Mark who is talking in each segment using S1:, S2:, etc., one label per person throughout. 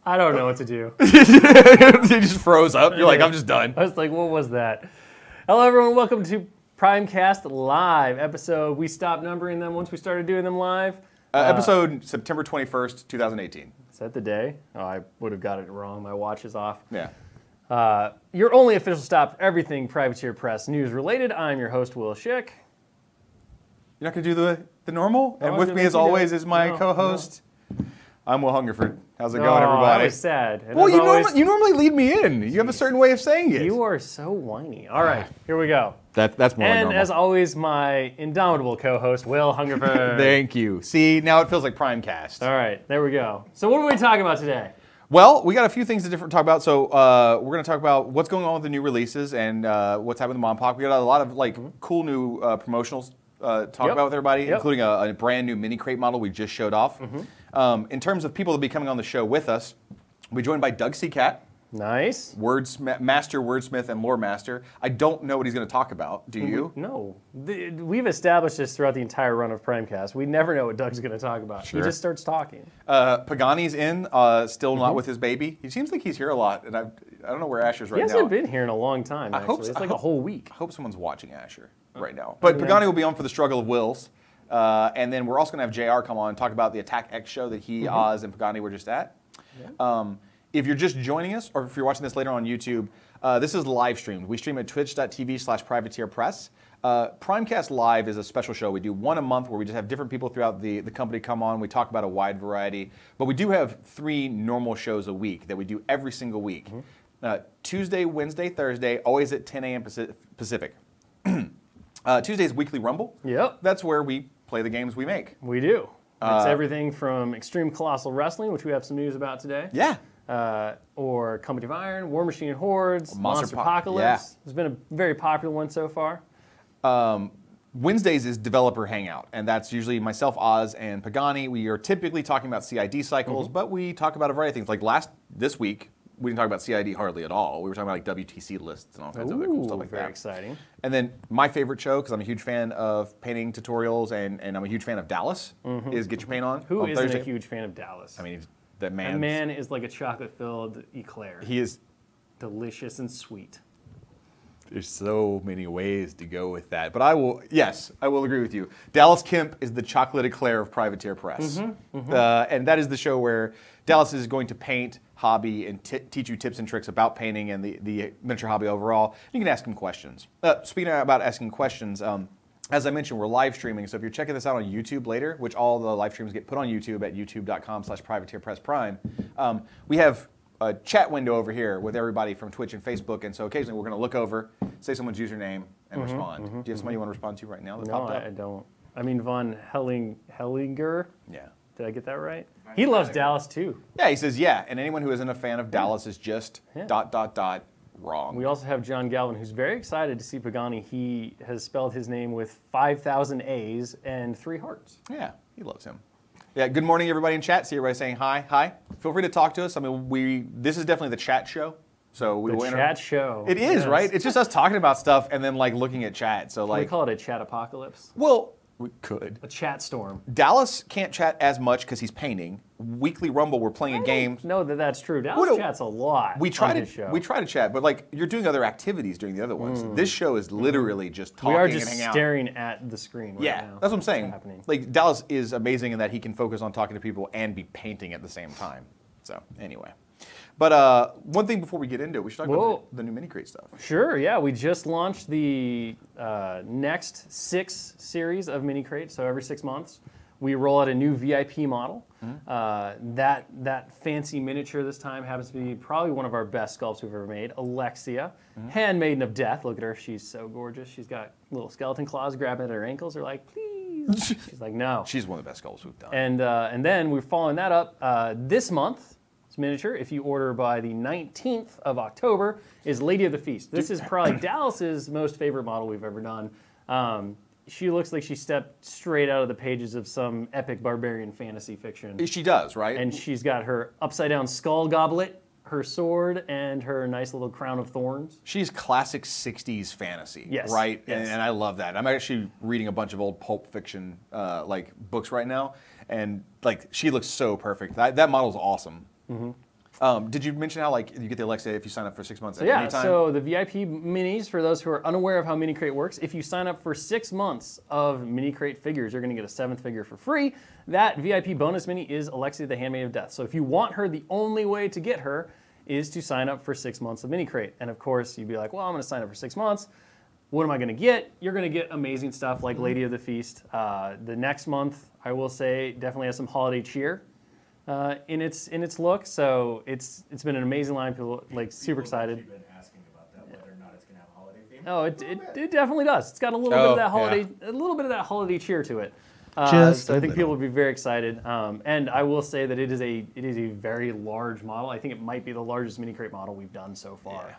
S1: I don't know what to do.
S2: You just froze up. You're like, I'm just done.
S1: I was like, what was that? Hello, everyone. Welcome to Primecast Live episode. We stopped numbering them once we started doing them live.
S2: Episode September 21st, 2018.
S1: Is that the day? Oh, I would have got it wrong. My watch is off.
S2: Yeah.
S1: Your only official stop for everything Privateer Press news related. I'm your host, Will Schick.
S2: You're not going to do the normal? And
S1: I was
S2: with
S1: gonna
S2: me,
S1: make
S2: as
S1: you do
S2: always,
S1: it.
S2: is my
S1: No,
S2: co-host. I'm Will Hungerford. How's it
S1: Oh,
S2: going, everybody?
S1: that was sad. And
S2: Well,
S1: as always,
S2: you normally lead me in. You have a certain way of saying it.
S1: you are so whiny. All right, here we go.
S2: That's more
S1: And
S2: normal.
S1: as always, my indomitable co-host, Will Hungerford.
S2: Thank you. See, now it feels like Primecast.
S1: All right, there we go. So what are we talking about today?
S2: Well, we got a few things to talk about. So we're going to talk about what's going on with the new releases and what's happening with Mom Pop. We got a lot of cool new promotionals to talk about with everybody, including a brand new mini crate model we just showed off. In terms of people that will be coming on the show with us, we're joined by Doug C. Cat.
S1: Nice.
S2: Master wordsmith and lore master. I don't know what he's going to talk about. Do you?
S1: No. We've established this throughout the entire run of Primecast. We never know what Doug's going to talk about.
S2: Sure.
S1: He just starts talking.
S2: Pagani's in, still not with his baby. He seems like he's here a lot, and I don't know where Asher's right
S1: He
S2: now.
S1: hasn't been here in a long time, actually.
S2: hope so.
S1: It's like a whole week.
S2: I hope someone's watching Asher right now. But Pagani will be on for the Struggle of Wills. And then we're also going to have JR come on and talk about the Attack X show that he, Oz, and Pagani were just at. Yeah. If you're just joining us, or if you're watching this later on YouTube, this is live streamed. We stream at twitch.tv/privateerpress. Primecast Live is a special show. We do one a month where we just have different people throughout the company come on. We talk about a wide variety. But we do have 3 normal shows a week that we do every single week. Tuesday, Wednesday, Thursday, always at 10 a.m. Pacific. Tuesday's Weekly Rumble.
S1: Yep.
S2: That's where we play the games we make.
S1: We do. It's everything from Extreme Colossal Wrestling, which we have some news about today.
S2: Yeah.
S1: Or Company of Iron, War Machine Hordes, Monster Apocalypse.
S2: Yeah.
S1: It's been a very popular one so far.
S2: Wednesdays is Developer Hangout, and that's usually myself, Oz, and Pagani. We are typically talking about CID cycles, but we talk about a variety of things. Like this week, we didn't talk about CID hardly at all. We were talking about like WTC lists and all kinds of other cool stuff like
S1: very
S2: that.
S1: exciting.
S2: And then my favorite show, because I'm a huge fan of painting tutorials and I'm a huge fan of Dallas, is Get Your Paint On.
S1: Who
S2: on
S1: isn't
S2: Thursday.
S1: a huge fan of Dallas?
S2: I mean, that man.
S1: That man is like a chocolate-filled eclair.
S2: He is.
S1: Delicious and sweet.
S2: There's so many ways to go with that. But I will agree with you. Dallas Kemp is the chocolate eclair of Privateer Press. And that is the show where Dallas is going to paint, hobby, and teach you tips and tricks about painting and the miniature hobby overall. You can ask him questions. Speaking about asking questions, as I mentioned, we're live streaming. So if you're checking this out on YouTube later, which all the live streams get put on YouTube at youtube.com/privateerpressprime, we have a chat window over here with everybody from Twitch and Facebook, and so occasionally we're going to look over, say someone's username, and respond. Do you have somebody you want to respond to right now that popped up?
S1: I don't. I mean, Von Hellinger.
S2: Yeah.
S1: Did I get that right? He loves Dallas, too.
S2: Yeah, he says, yeah, and anyone who isn't a fan of Dallas is just ... wrong.
S1: We also have John Galvin, who's very excited to see Pagani. He has spelled his name with 5,000 A's and 3 hearts.
S2: Yeah, he loves him. Yeah, good morning, everybody in chat. See everybody saying hi. Hi. Feel free to talk to us. I mean, this is definitely the chat show. So we will
S1: chat show.
S2: It is, right? It's just us talking about stuff and then like looking at chat. So
S1: We call it a chat apocalypse.
S2: well, we could.
S1: A chat storm.
S2: Dallas can't chat as much because he's painting. Weekly Rumble, we're playing a game.
S1: No, that's true. Dallas chats a lot.
S2: We try
S1: on his show.
S2: to chat, but like you're doing other activities during the other ones. This show is literally just talking
S1: We are
S2: and
S1: just
S2: hanging out.
S1: staring at the screen right
S2: Yeah,
S1: now.
S2: that's what I'm saying.
S1: Happening.
S2: Like Dallas is amazing in that he can focus on talking to people and be painting at the same time. So anyway, but one thing before we get into it, we should talk about the new mini crate stuff.
S1: Sure, yeah. We just launched the next 6 series of mini crates. So every 6 months, we roll out a new VIP model. That fancy miniature this time happens to be probably one of our best sculpts we've ever made, Alexia, handmaiden of death. Look at her, she's so gorgeous. She's got little skeleton claws grabbing at her ankles. They're like, please. She's like, no.
S2: She's one of the best sculpts we've done.
S1: And then we're following that up this month. It's miniature. If you order by the 19th of October, is Lady of the Feast. This is probably Dallas's most favorite model we've ever done. She looks like she stepped straight out of the pages of some epic barbarian fantasy fiction.
S2: She does, right?
S1: And she's got her upside-down skull goblet, her sword, and her nice little crown of thorns.
S2: She's classic 60s fantasy,
S1: Yes,
S2: right?
S1: yes.
S2: And I love that. I'm actually reading a bunch of old Pulp Fiction like books right now, and like she looks so perfect. That model's awesome. Did you mention how like you get the Alexa if you sign up for 6 months at
S1: Yeah,
S2: any time?
S1: so the VIP minis, for those who are unaware of how Mini Crate works, if you sign up for 6 months of Mini Crate figures, you're going to get a 7th figure for free. That VIP bonus mini is Alexia the Handmaid of Death. So if you want her, the only way to get her is to sign up for 6 months of Mini Crate. And of course, you'd be like, well, I'm going to sign up for 6 months. What am I going to get? You're going to get amazing stuff like Lady of the Feast. The next month, I will say, definitely has some holiday cheer in its look. So it's been an amazing line. People like super excited.
S3: Been asking about that, whether or not it's going to have a holiday theme.
S1: Oh, it definitely does. It's got a little bit of that holiday, a little bit of that holiday cheer to it. So I think people would be very excited. And I will say that it is a very large model. I think it might be the largest Mini Crate model we've done so far.
S2: Yeah.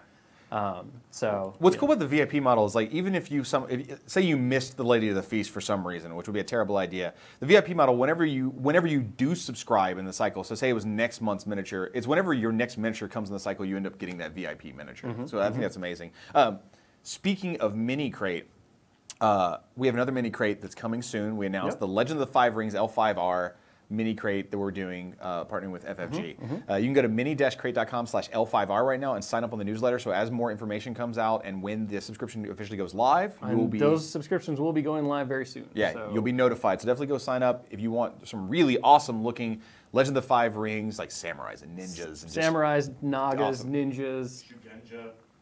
S1: So
S2: what's cool with the VIP model is like even if say you missed the Lady of the Feast for some reason, which would be a terrible idea, the VIP model whenever you do subscribe in the cycle, so say it was next month's miniature, it's whenever your next miniature comes in the cycle, you end up getting that VIP miniature. So I think that's amazing. Speaking of Mini Crate, we have another Mini Crate that's coming soon. We announced the Legend of the Five Rings L5R Mini Crate that we're doing, partnering with FFG. You can go to mini-crate.com/L5R right now and sign up on the newsletter. So as more information comes out and when the subscription officially goes live,
S1: those subscriptions will be going live very soon.
S2: Yeah,
S1: so.
S2: you'll be notified. So definitely go sign up if you want some really awesome looking Legend of the Five Rings, like samurais and ninjas. And
S1: Samurais, Nagas,
S2: awesome.
S1: Ninjas,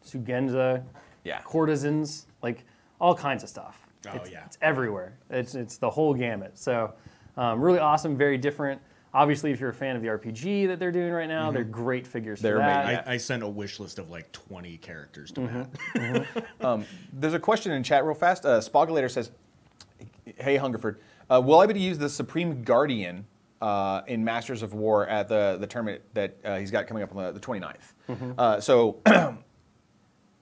S3: Shugenja.
S2: Yeah.
S1: courtesans, like all kinds of stuff.
S3: Oh,
S1: It's everywhere. It's the whole gamut. So really awesome, very different. Obviously, if you're a fan of the RPG that they're doing right now, they're great figures for that.
S3: I sent a wish list of like 20 characters to Matt.
S2: There's a question in chat real fast. Spogulator says, hey, Hungerford, will I be able to use the Supreme Guardian in Masters of War at the tournament that he's got coming up on the 29th? So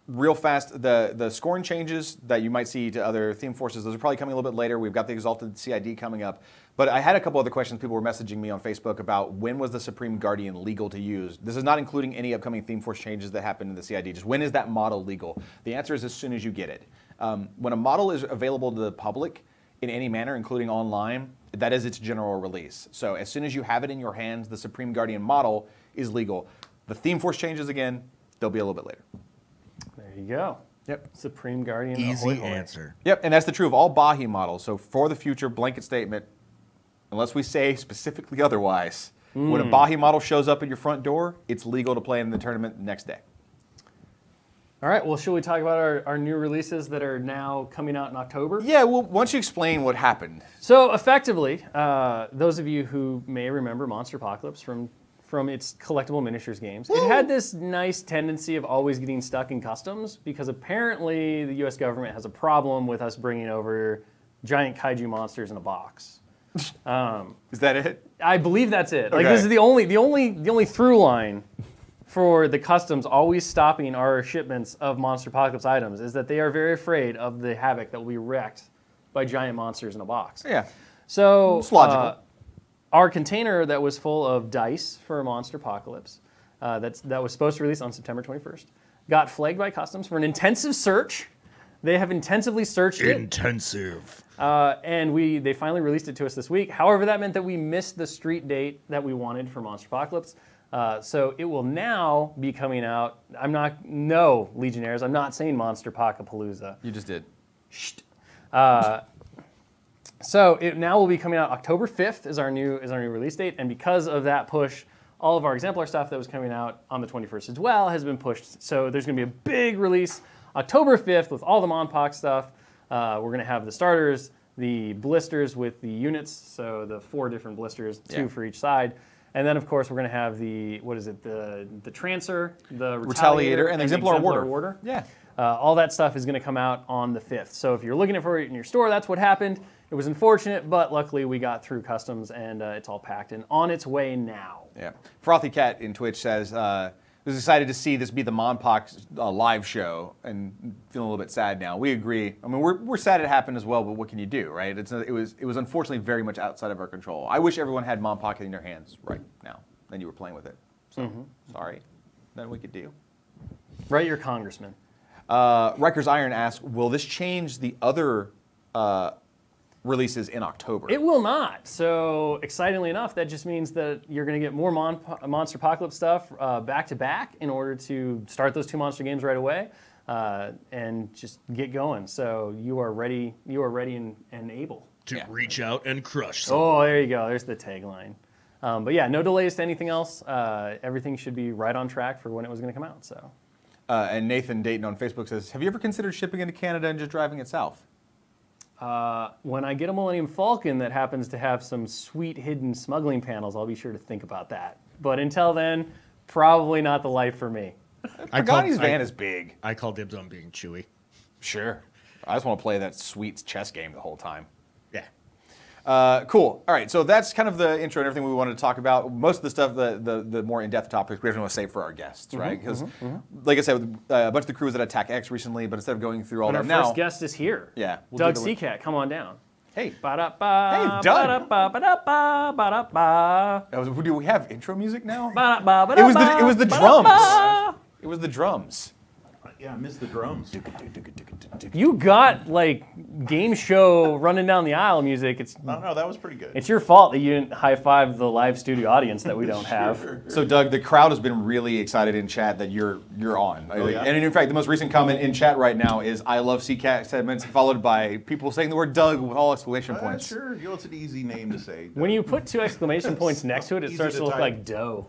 S2: real fast, the scoring changes that you might see to other theme forces, those are probably coming a little bit later. We've got the Exalted CID coming up. But I had a couple other questions. People were messaging me on Facebook about when was the Supreme Guardian legal to use. This is not including any upcoming theme force changes that happen in the CID. Just when is that model legal? The answer is as soon as you get it. When a model is available to the public in any manner, including online, that is its general release. So as soon as you have it in your hands, the Supreme Guardian model is legal. The theme force changes, again, they'll be a little bit later.
S1: There you go.
S2: Yep.
S1: Supreme Guardian.
S3: Easy
S1: ahoy, hoy.
S3: answer.
S2: Yep, and that's the true of all Bahi models. So for the future, blanket statement, unless we say specifically otherwise, when a Bahi model shows up at your front door, it's legal to play in the tournament the next day.
S1: All right, well, should we talk about our new releases that are now coming out in October?
S2: Yeah, well, why don't you explain what happened?
S1: So effectively, those of you who may remember Monster Apocalypse from its collectible miniatures games, it had this nice tendency of always getting stuck in customs because apparently the U.S. government has a problem with us bringing over giant kaiju monsters in a box.
S2: Is that it?
S1: I believe that's it. Like
S2: Okay.
S1: this is the only through line for the customs always stopping our shipments of Monster Apocalypse items is that they are very afraid of the havoc that will be wreaked by giant monsters in a box.
S2: Yeah.
S1: So
S2: It's logical.
S1: Our container that was full of dice for Monster Apocalypse, that was supposed to release on September 21st, got flagged by customs for an intensive search. They have intensively searched it.
S3: Intensive.
S1: And they finally released it to us this week. However, that meant that we missed the street date that we wanted for Monster Apocalypse. So it will now be coming out. No, Legionnaires, I'm not saying Monster Apocalypse.
S2: You just did.
S1: So it now will be coming out October 5th is our new release date. And because of that push, all of our exemplar stuff that was coming out on the 21st as well has been pushed. So there's going to be a big release October 5th with all the Monpoc stuff. We're going to have the starters, the blisters with the units, so the 4 different blisters, 2 for each side. And then, of course, we're going to have the Trancer, the Retaliator,
S2: and the Exemplar
S1: Warder.
S2: Yeah.
S1: All that stuff is going to come out on the 5th. So if you're looking for it in your store, that's what happened. It was unfortunate, but luckily we got through customs and it's all packed and on its way now.
S2: Yeah. Frothy Cat in Twitch says, was excited to see this be the Monpoc live show and feeling a little bit sad now. We agree. I mean, we're sad it happened as well, but what can you do, right? It was unfortunately very much outside of our control. I wish everyone had Monpoc in their hands right now, and you were playing with it. So sorry, nothing we could do.
S1: Write your congressman.
S2: Rikers Iron asks, will this change the other releases in October.
S1: It will not. So excitingly enough, that just means that you're going to get more Monster Apocalypse stuff back to back in order to start those 2 monster games right away and just get going. So you are ready. You are ready and able
S3: to reach out and crush.
S1: Oh, there you go. There's the tagline. But yeah, no delays to anything else. Everything should be right on track for when it was going to come out. So.
S2: And Nathan Dayton on Facebook says, "Have you ever considered shipping into Canada and just driving it south?"
S1: When I get a Millennium Falcon that happens to have some sweet hidden smuggling panels, I'll be sure to think about that. But until then, probably not the life for me.
S2: Pagani's van is big.
S3: I call dibs on being chewy.
S2: Sure. I just want to play that sweet chess game the whole time.
S3: Yeah.
S2: Cool. All right, so that's kind of the intro and everything we wanted to talk about. Most of the stuff, the more in-depth topics, we want to save for our guests, right? Because, like I said, a bunch of the crew was at Attack X recently, but instead of going through all
S1: And
S2: that
S1: our
S2: now,
S1: first guest is here.
S2: Yeah,
S1: Doug Seacat, come on down.
S2: Hey.
S1: Ba-da-ba,
S2: Doug.
S1: ba-da-ba, ba-da-ba.
S2: Do we have intro music now?
S1: Ba-da-ba,
S2: It was the drums.
S1: ba-da-ba.
S2: It was the drums.
S4: Yeah, I missed the drums.
S1: You got like game show running down the aisle music.
S4: No, that was pretty good.
S1: It's your fault that you didn't high five the live studio audience that we don't have.
S2: So Doug, the crowd has been really excited in chat that you're on.
S4: Oh, yeah?
S2: And in fact, the most recent comment in chat right now is "I love CCAT" segments, followed by people saying the word Doug with all exclamation points.
S4: Sure, it's an easy name to say.
S1: When you put 2 exclamation points next to it, it
S4: Easy
S1: starts
S4: to
S1: to look
S4: type.
S1: like dough.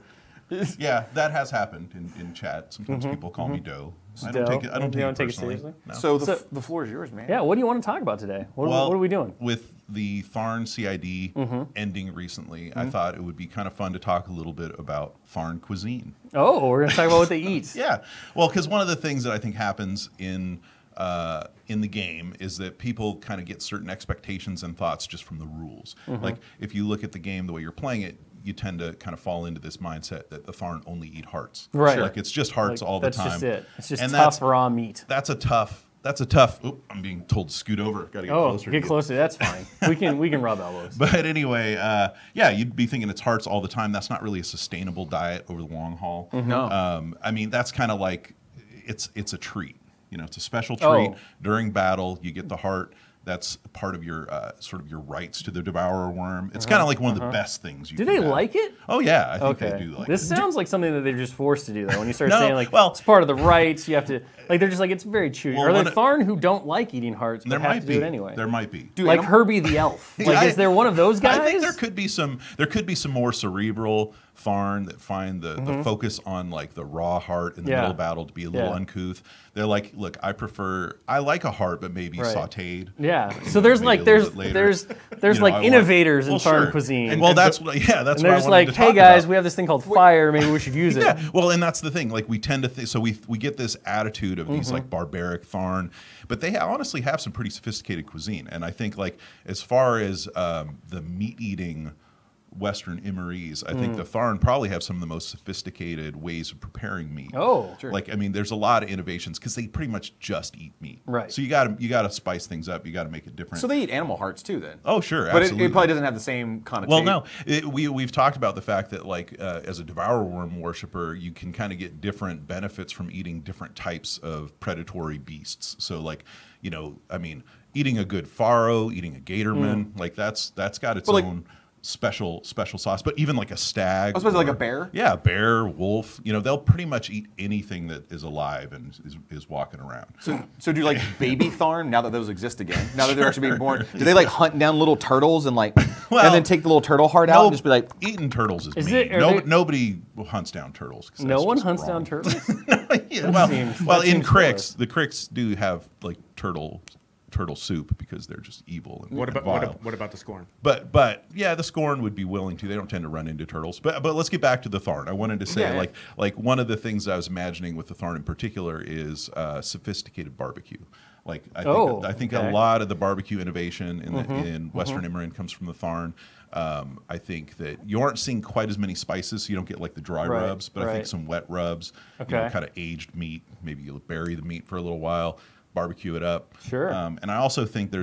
S4: Yeah, that has happened in chat. Sometimes people call me Doe. I don't
S1: Doe?
S4: take it. I don't
S1: You
S4: take
S1: don't
S4: it
S1: take it
S4: personally.
S1: seriously?
S4: No.
S2: So the floor is yours, man.
S1: Yeah, what do you want to talk about today? What are we doing?
S4: With the Tharn CID ending recently, I thought it would be kind of fun to talk a little bit about Tharn cuisine.
S1: Oh, we're going to talk about what they eat.
S4: Yeah, well, because one of the things that I think happens in the game is that people kind of get certain expectations and thoughts just from the rules. Like if you look at the game the way you're playing it, you tend to kind of fall into this mindset that the Tharn only eat hearts.
S1: Right.
S4: Like it's just hearts all the time.
S1: That's just it. It's just
S4: And
S1: tough raw meat.
S4: That's a tough. Oop, I'm being told to scoot over. Got to get closer.
S1: Get closer. That's fine. We can rub elbows.
S4: But anyway, yeah, you'd be thinking it's hearts all the time. That's not really a sustainable diet over the long haul.
S2: No.
S4: I mean, that's kind of like it's a treat. You know, it's a special treat. During battle, you get the heart. That's part of your sort of your rights to the devourer worm. It's kind of like one of the best things you
S1: Do
S4: can
S1: they
S4: have.
S1: like it?
S4: Oh yeah, I think they do like
S1: This
S4: it.
S1: sounds like something that they're just forced to do, though. When you start
S4: No,
S1: saying, like,
S4: well-
S1: it's part of the rights, you have to, like, they're just like, it's very chewy.
S4: Well,
S1: Are
S4: one
S1: there
S4: of-
S1: Tharn who don't like eating hearts, but
S4: There
S1: have
S4: might
S1: to
S4: be.
S1: do it anyway?
S4: There might be.
S2: Dude,
S1: Like Herbie the elf. Like, is there one of those guys?
S4: I think there could be some more cerebral Tharn that find the focus on like the raw heart in the middle of battle to be a little uncouth. They're like, look, I like a heart, but maybe sautéed.
S1: Yeah. So there's
S4: Maybe
S1: like
S4: a little bit later.
S1: there's
S4: You know,
S1: like
S4: I want-
S1: innovators in
S4: well,
S1: Tharn
S4: sure.
S1: cuisine.
S4: And well, that's what
S1: and
S4: what
S1: they're
S4: I
S1: just
S4: wanted
S1: like,
S4: to
S1: hey
S4: talk
S1: guys,
S4: about.
S1: we have this thing called fire. Maybe we should use it.
S4: Yeah, well, and that's the thing. Like we tend to think, so we get this attitude of these like barbaric Tharn, but they honestly have some pretty sophisticated cuisine. And I think like as far as the meat eating Western Immerese, I think the Tharn probably have some of the most sophisticated ways of preparing meat.
S1: Oh, sure.
S4: Like I mean, there's a lot of innovations because they pretty much just eat meat.
S1: Right.
S4: So you got to spice things up. You got to make it different.
S2: So they eat animal hearts too, then.
S4: Oh, sure,
S2: But
S4: absolutely.
S2: it probably doesn't have the same connotation.
S4: Well, no, we've talked about the fact that like as a devourer worm worshiper, you can kind of get different benefits from eating different types of predatory beasts. So like, you know, I mean, eating a good pharaoh, eating a gatorman, like that's got its own special sauce. But even like a stag,
S2: I was supposed to like a bear.
S4: yeah, bear, wolf, you know, they'll pretty much eat anything that is alive and is walking around.
S2: So do like baby Tharn, now that those exist again, now that they're actually being born, do they like hunt down little turtles and like, and then take the little turtle heart out and just be like,
S4: eating turtles is
S1: Is
S4: mean.
S1: it- are they-
S4: Nobody hunts down turtles. 'Cause
S1: No
S4: that's
S1: one
S4: just
S1: hunts
S4: wrong.
S1: down turtles?
S4: Yeah, well,
S1: seems-
S4: well,
S1: that
S4: in
S1: seems
S4: cricks, the cricks do have like turtle soup because they're just evil and
S3: What
S4: and
S3: about
S4: vile.
S3: what about the Scorn?
S4: But yeah, the Scorn would be willing to. They don't tend to run into turtles. But let's get back to the Tharn. I wanted to say
S2: Yeah.
S4: like one of the things I was imagining with the Tharn in particular is sophisticated barbecue. Like I think
S1: okay.
S4: a lot of the barbecue innovation in Western Immorin comes from the Tharn. I think that you aren't seeing quite as many spices, so you don't get like the dry
S1: Right,
S4: rubs, but I think
S1: right.
S4: some wet rubs,
S1: Okay.
S4: kind of aged meat. Maybe you'll bury the meat for a little while. barbecue it up.
S1: Sure.
S4: And I also think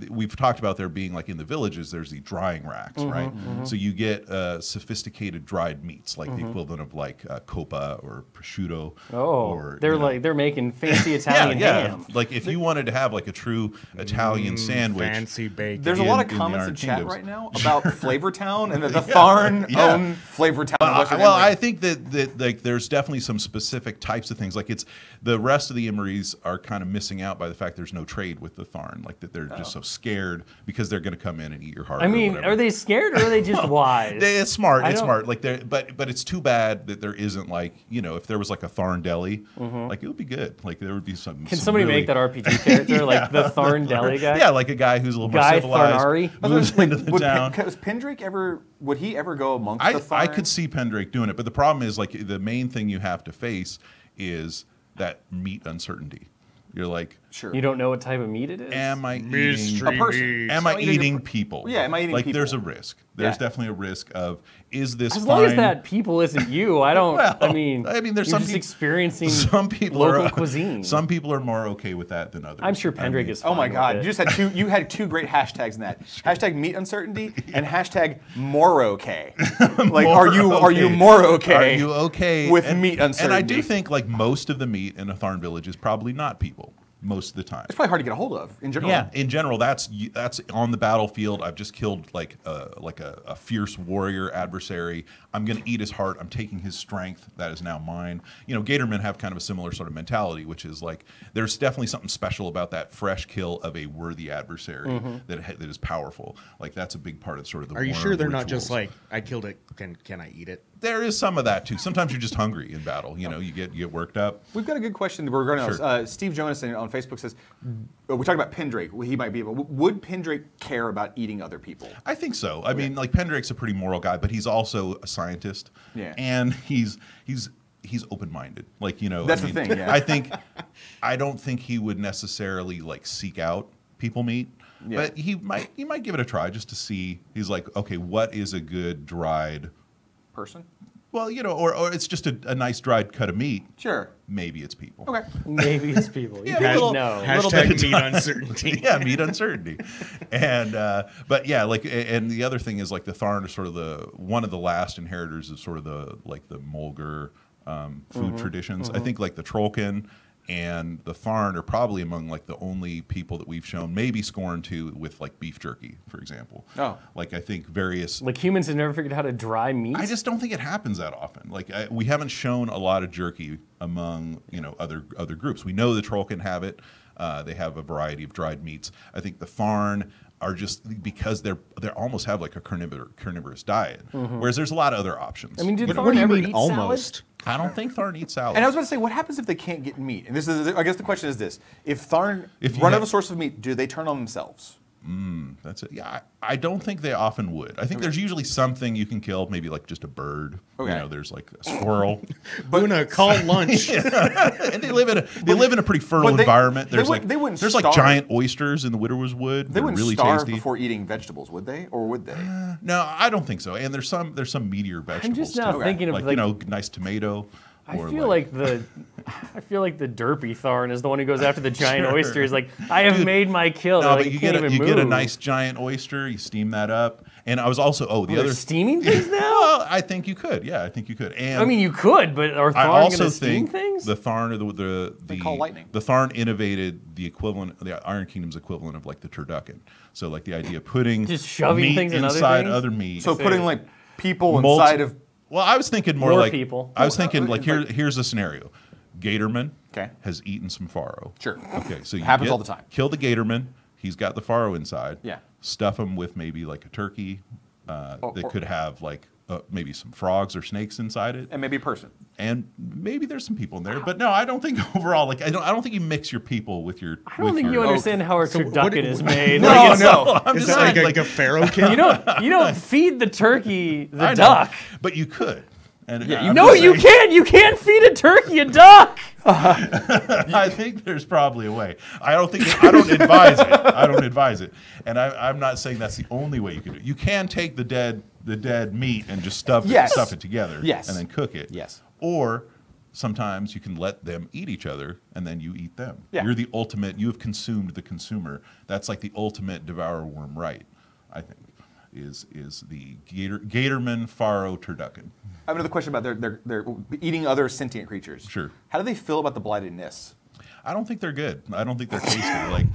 S4: we've talked about there being like in the villages, there's the drying racks, right? So you get sophisticated dried meats, like the equivalent of like copa or prosciutto.
S1: Oh,
S4: or,
S1: they're making fancy Italian ham.
S4: Like if you wanted to have like a true Italian sandwich.
S3: Fancy bacon.
S2: There's a lot of
S4: in the
S2: comments in
S4: Iron
S2: chat
S4: Kingdoms.
S2: right now about Flavortown and that the Tharn own Flavortown. in Western
S4: Well,
S2: Italy.
S4: I think that like there's definitely some specific types of things. Like it's the rest of the Emeries are kind of missing out by the fact there's no trade with the Tharn. Like that they're just so scared because they're going to come in and eat your heart.
S1: I mean,
S4: or whatever.
S1: are they scared or are they just wise?
S4: It's smart.
S1: I
S4: It's
S1: don't-
S4: smart. Like but it's too bad that there isn't like if there was like a Tharn deli, like it would be good. Like there would be some.
S1: Can somebody make that RPG character like the Tharn Deli guy?
S4: Yeah, like a guy who's a little more
S1: Guy
S4: civilized,
S1: Tharnari?
S4: moves into the town.
S2: Was Pendrake ever? Would he ever go amongst the Tharn?
S4: I could see Pendrake doing it, but the problem is like the main thing you have to face is that meat uncertainty. You're like,
S2: Sure.
S1: You don't know what type of meat it is?
S4: am I
S3: Mystery
S4: eating?
S2: A person.
S3: meat.
S4: Am I
S2: Am I eating
S4: eating
S2: a-
S4: people?
S2: Yeah, am I eating
S4: like
S2: people?
S4: there's a risk. There's
S2: Yeah.
S4: definitely a risk of is this
S1: As
S4: fine?
S1: long as that people isn't you, I don't.
S4: Well,
S1: I mean,
S4: there's
S1: you're
S4: some
S1: just
S4: peop-
S1: experiencing
S4: some people
S1: local
S4: are
S1: cuisine.
S4: Some people are more okay with that than others.
S1: I'm sure
S4: I
S1: Pendrake
S4: mean,
S1: is.
S2: Oh
S1: Fine
S2: my
S1: with
S2: God!
S1: it.
S2: You just had two. You had two great hashtags in that. Hashtag meat uncertainty and hashtag more okay. Like, are you more okay?
S4: Are you okay
S2: with meat uncertainty?
S4: And I do think like most of the meat in a Tharn village is probably not people most of the time.
S2: It's probably hard to get a hold of in general.
S4: Yeah, in general, that's on the battlefield. I've just killed like a fierce warrior adversary. I'm going to eat his heart. I'm taking his strength. That is now mine. Gatormen have kind of a similar sort of mentality, which is like there's definitely something special about that fresh kill of a worthy adversary that is powerful. Like that's a big part of sort of the.
S3: Are you
S4: war
S3: sure they're not
S4: rituals.
S3: just like, I killed it, can I eat it?
S4: There is some of that too. Sometimes you're just hungry in battle. You get worked up.
S2: We've got a good question regarding
S4: Sure.
S2: this. Steve Jonas on Facebook says, we talk about Pendrake. He might be able. Would Pendrake care about eating other people?
S4: I think so. I mean, like Pendrake's a pretty moral guy, but he's also a scientist.
S2: Yeah.
S4: And he's open-minded. Like,
S2: That's the thing, yeah.
S4: I don't think he would necessarily like seek out people meat.
S2: Yeah.
S4: But he might give it a try just to see. He's like, okay, what is a good dried
S2: Person?
S4: well, or it's just a nice dried cut of meat.
S2: Sure.
S4: Maybe it's people.
S2: Okay.
S1: Maybe it's people. You
S4: Yeah,
S1: guys
S4: little-
S1: know.
S4: little bit
S3: Hashtag
S4: of
S3: meat uncertainty.
S4: Yeah, meat uncertainty. And but yeah, like and the other thing is like the Tharn are sort of one of the last inheritors of sort of the Mulgar food traditions. I think like the Trollkin and the Tharn are probably among like the only people that we've shown maybe scorn to with like beef jerky, for example.
S2: Oh.
S4: Like I think various.
S1: Like humans have never figured out how to dry meat.
S4: I just don't think it happens that often. Like we haven't shown a lot of jerky among other groups. We know the Trollkin have it. They have a variety of dried meats. I think the Tharn are just because they almost have like a carnivorous diet, whereas there's a lot of other options.
S1: I mean, did
S3: What
S1: Tharn
S3: do you
S1: ever
S3: mean
S1: eat
S3: almost?
S1: salad?
S4: I don't think Tharn eats salad.
S2: And I was about to say, what happens if they can't get meat? And this is, I guess, the question is this: if Tharn
S4: If you
S2: run out
S4: have-
S2: of a source of meat, do they turn on themselves?
S4: That's it. Yeah, I don't think they often would. I think there's usually something you can kill, maybe like just a bird.
S2: Okay.
S4: There's like a squirrel,
S3: Luna, call lunch.
S4: and they live in a pretty fertile
S2: but they-
S4: environment.
S2: they
S4: There's
S2: wouldn't- they wouldn't
S4: there's like
S2: starve.
S4: giant oysters in the Widow's Wood.
S2: They
S4: They're
S2: wouldn't
S4: really
S2: starve
S4: tasty.
S2: before eating vegetables, would they? Or would they?
S4: No, I don't think so. And there's some meatier vegetables.
S1: just now
S4: too.
S1: thinking of,
S4: like nice tomato.
S1: I
S4: or
S1: feel like the derpy Tharn is the one who goes after the giant
S4: Sure.
S1: oyster. He's like, I have made my kill.
S4: No,
S1: They're
S4: but
S1: like,
S4: you
S1: can't
S4: get
S1: even
S4: a
S1: move.
S4: nice giant oyster. You steam that up, and I was also the
S1: They're
S4: other.
S1: steaming things now.
S4: Well, I think you could. Yeah, I think you could. And
S1: I mean, you could, but are
S4: I
S1: Tharn
S4: also
S1: going to steam
S4: think
S1: things?
S4: the Tharn or the
S2: call lightning.
S4: The Tharn innovated the Iron Kingdom's equivalent of like the turducken. So like the idea of putting
S1: Just shoving
S4: meat
S1: things in other
S4: inside
S1: things?
S4: other meat.
S2: So putting like people
S4: Multi-
S2: inside of.
S4: Well, I was thinking more
S1: More
S4: like
S1: people.
S4: I was thinking
S2: Well,
S4: like
S2: like-
S4: here's a scenario. Gatorman
S2: Okay.
S4: has eaten some farro.
S2: Sure.
S4: Okay, so you
S2: Happens all the time.
S4: Kill the Gatorman. He's got the farro inside.
S2: Yeah.
S4: Stuff him with maybe like a turkey that could have like maybe some frogs or snakes inside it,
S2: And maybe a person.
S4: and maybe there's some people in there. But no, I don't think overall. Like I don't think you mix your people with your.
S1: I don't think you understand how our turducken
S3: what-
S1: is made.
S2: No,
S1: Like,
S2: no.
S4: I'm
S3: Is
S4: just
S3: that
S4: saying,
S3: like a pharaoh kill?
S1: you don't feed the turkey the
S4: I know,
S1: duck.
S4: But you could. And
S1: No, you can't. You can't feed a turkey a duck.
S4: I think there's probably a way. I don't advise it. I don't advise it. And I'm not saying that's the only way you can do it. You can take the dead meat and just stuff
S2: Yes.
S4: it together.
S2: Yes.
S4: And then cook it.
S2: Yes.
S4: Or sometimes you can let them eat each other and then you eat them.
S2: Yeah.
S4: You're the ultimate, you have consumed the consumer. That's like the ultimate devour worm right, I think, is the Gatorman Faro turducken.
S2: I have another question about they're eating other sentient creatures.
S4: Sure.
S2: How do they feel about the blightedness?
S4: I don't think they're good. I don't think they're tasty. Like,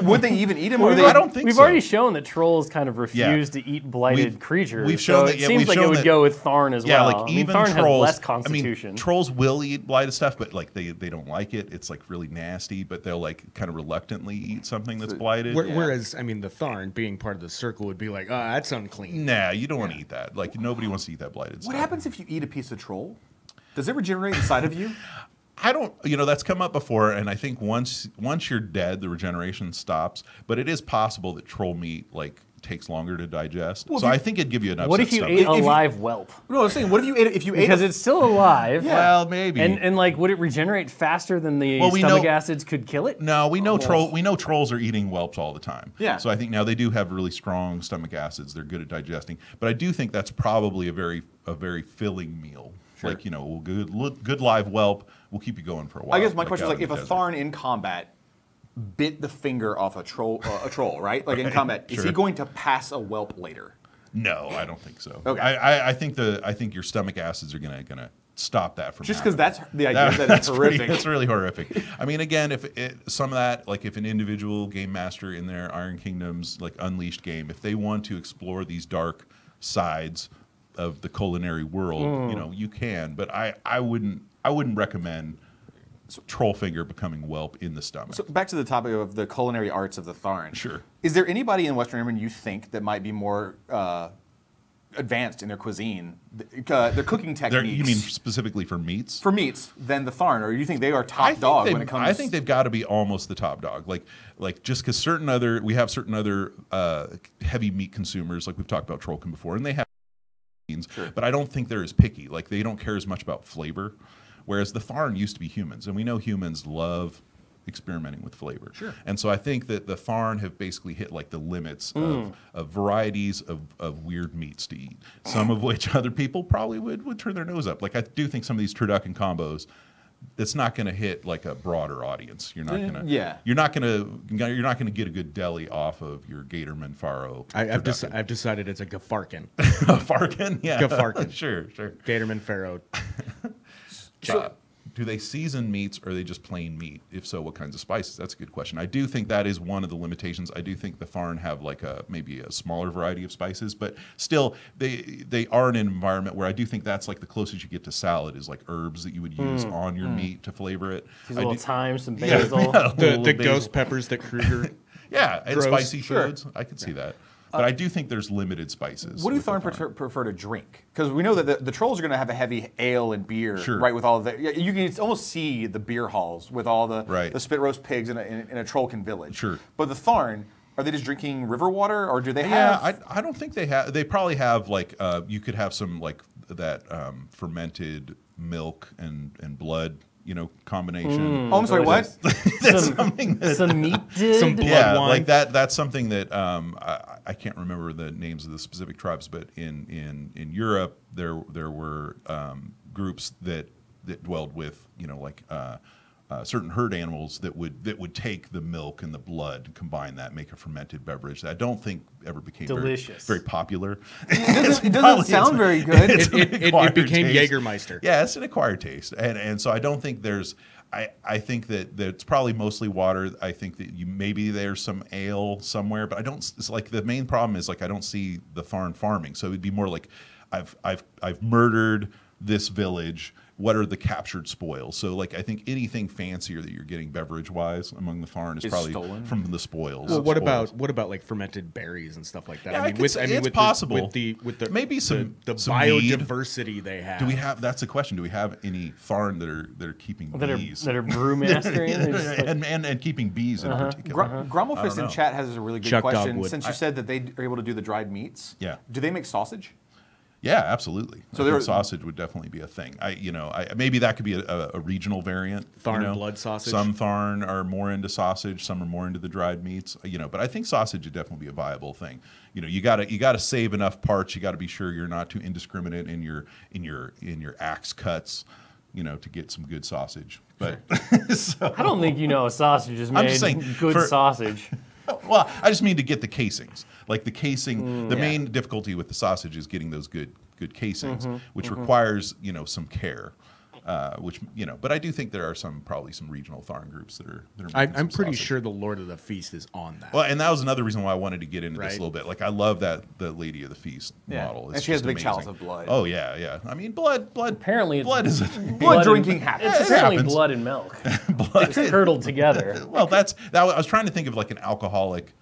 S2: Would they even eat them? Or
S4: I don't think
S1: We've
S4: so.
S1: already shown that trolls kind of refuse to eat blighted creatures.
S4: We've shown
S1: so
S4: that.
S1: it
S4: Yeah,
S1: seems
S4: we've
S1: like it
S4: shown
S1: would
S4: that,
S1: go with Tharn as
S4: yeah,
S1: well.
S4: like
S1: I mean,
S4: even
S1: Tharn
S4: trolls.
S1: has less constitution.
S4: I mean, trolls will eat blighted stuff, but like they don't like it. It's like really nasty, but they'll like kind of reluctantly eat something that's blighted.
S3: Whereas, I mean, the Tharn being part of the circle would be like, oh, that's unclean.
S4: Nah, you don't want to eat that. Like nobody wants to eat that blighted stuff.
S2: What happens if you eat a piece of troll? Does it regenerate inside of you?
S4: I don't, that's come up before, and I think once you're dead, the regeneration stops. But it is possible that troll meat like takes longer to digest.
S2: Well,
S4: so I think it'd give you an upset
S1: what if you
S4: stomach.
S1: ate a live whelp?
S2: No, I'm saying, what if you ate it? If you ate
S1: Because it's still alive.
S2: Yeah.
S4: Well, maybe.
S1: And like, would it regenerate faster than the
S4: Well, we
S1: stomach
S4: know-
S1: acids could kill it?
S4: No, we know we know trolls are eating whelps all the time.
S2: Yeah.
S4: So I think now they do have really strong stomach acids. They're good at digesting. But I do think that's probably a very filling meal.
S2: Sure.
S4: Like good live whelp will keep you going for a while.
S2: I guess my question is
S4: out
S2: like, if
S4: in
S2: a
S4: the desert.
S2: Tharn in combat bit the finger off a troll, right? Like in combat, is he
S4: Sure.
S2: going to pass a whelp later?
S4: No, I don't think so.
S2: Okay.
S4: I think your stomach acids are gonna stop that from
S2: Just because
S4: happening.
S2: that's the idea that it's horrific.
S4: That's really horrific. I mean, again, some of that, like if an individual game master in their Iron Kingdoms like Unleashed game, if they want to explore these dark sides of the culinary world, you can. But I wouldn't recommend troll finger becoming whelp in the stomach.
S2: So back to the topic of the culinary arts of the Tharn.
S4: Sure.
S2: Is there anybody in Western Ireland you think that might be more advanced in their cuisine, their cooking techniques?
S4: You mean specifically for meats?
S2: for meats than the Tharn, or do you think they are top dog when it comes?
S4: I think they've got to be almost the top dog. Like just because we have certain other heavy meat consumers, like we've talked about Trollkin before, and they have beans,
S2: Sure.
S4: but I don't think they're as picky. Like they don't care as much about flavor, whereas the Tharn used to be humans, and we know humans love experimenting with flavor.
S2: Sure.
S4: And so I think that the Tharn have basically hit like the limits of varieties of weird meats to eat. Some of which other people probably would turn their nose up. Like I do think some of these turducken combos, it's not going to hit like a broader audience. You're not going to.
S2: Yeah.
S4: You're not going to get a good deli off of your Gatorman Faro.
S3: I've
S4: turducken.
S3: decided it's a Gefarkin.
S4: Farkin, yeah.
S3: Gefarkin.
S4: Sure.
S3: Gatorman Pharaoh.
S4: Do they season meats or are they just plain meat? If so, what kinds of spices? That's a good question. I do think that is one of the limitations. I do think the Tharn have like maybe a smaller variety of spices, but still they are in an environment where I do think that's like the closest you get to salad is like herbs that you would use on your meat to flavor it.
S1: There's a little thyme, some
S4: Yeah,
S1: basil.
S4: yeah.
S3: The
S4: Little basil.
S3: ghost peppers that Kruger.
S4: Yeah, and
S3: Gross.
S4: spicy
S2: Sure.
S4: foods. I could see that. But I do think there's limited spices.
S2: What do
S4: with the
S2: Tharn prefer to drink? Because we know that the trolls are going to have a heavy ale and beer,
S4: Sure.
S2: right? With all of the, you can almost see the beer halls with all the
S4: Right.
S2: the spit roast pigs in a trollkin village.
S4: Sure.
S2: But the Tharn, are they just drinking river water, or do they have?
S4: Yeah, I don't think they have. They probably have like you could have some like that fermented milk and blood, combination.
S2: Oh, I'm sorry. What?
S1: Some meat did.
S3: Some blood
S4: Yeah,
S3: wine.
S4: like that. That's something that I can't remember the names of the specific tribes, but in Europe there were groups that dwelled with certain herd animals that would take the milk and the blood, combine that, make a fermented beverage that I don't think ever became
S1: Delicious.
S4: very popular.
S2: It doesn't sound very good.
S3: It became
S4: taste.
S3: Jägermeister.
S4: Yeah, it's an acquired taste, and so I don't think there's. I think that it's probably mostly water. I think that maybe there's some ale somewhere, but I don't. It's like the main problem is like I don't see the farming. So it'd be more like I've murdered this village. What are the captured spoils? So like I think anything fancier that you're getting beverage wise among the Tharn is probably
S2: stolen?
S4: from the spoils.
S3: Well, what
S4: Spoils.
S3: about like fermented berries and stuff like that?
S4: Yeah, it's possible.
S3: With the
S4: Maybe some
S3: biodiversity they have.
S4: Do we have? That's the question. Do we have any Tharn that are keeping bees?
S1: that are brewmastering. They're just like-
S4: and keeping bees in particular.
S2: Grummelfist in
S4: know.
S2: chat has a really good
S3: Chuck
S2: question.
S3: Dogwood.
S2: Since you said that they are able to do the dried meats,
S4: Yeah.
S2: do they make sausage?
S4: Yeah, absolutely.
S2: So
S4: I think
S2: there-
S4: sausage would definitely be a thing. Maybe that could be a regional variant.
S3: Tharn blood sausage?
S4: Some Tharn are more into sausage. Some are more into the dried meats. But I think sausage would definitely be a viable thing. You gotta save enough parts. You got to be sure you're not too indiscriminate in your axe cuts. to get some good sausage. But
S1: I don't think you know a sausage is made
S4: just saying,
S1: good sausage.
S4: well, I just mean to get the casings. Like the casing, the main difficulty with the sausage is getting those good casings, which requires some care. Which but I do think there are probably some regional Tharn groups that are.
S3: I'm pretty sure the Lord of the Feast is on that.
S4: Well, and that was another reason why I wanted to get into this a little bit. Like I love the Lady of the Feast model.
S2: And she has the big chalice of blood.
S4: Oh yeah. I mean, blood.
S1: Apparently,
S4: blood is
S2: blood drinking happens.
S1: It's apparently
S4: happens.
S1: blood and milk. It's curdled together.
S4: Well, I was trying to think of like an alcoholic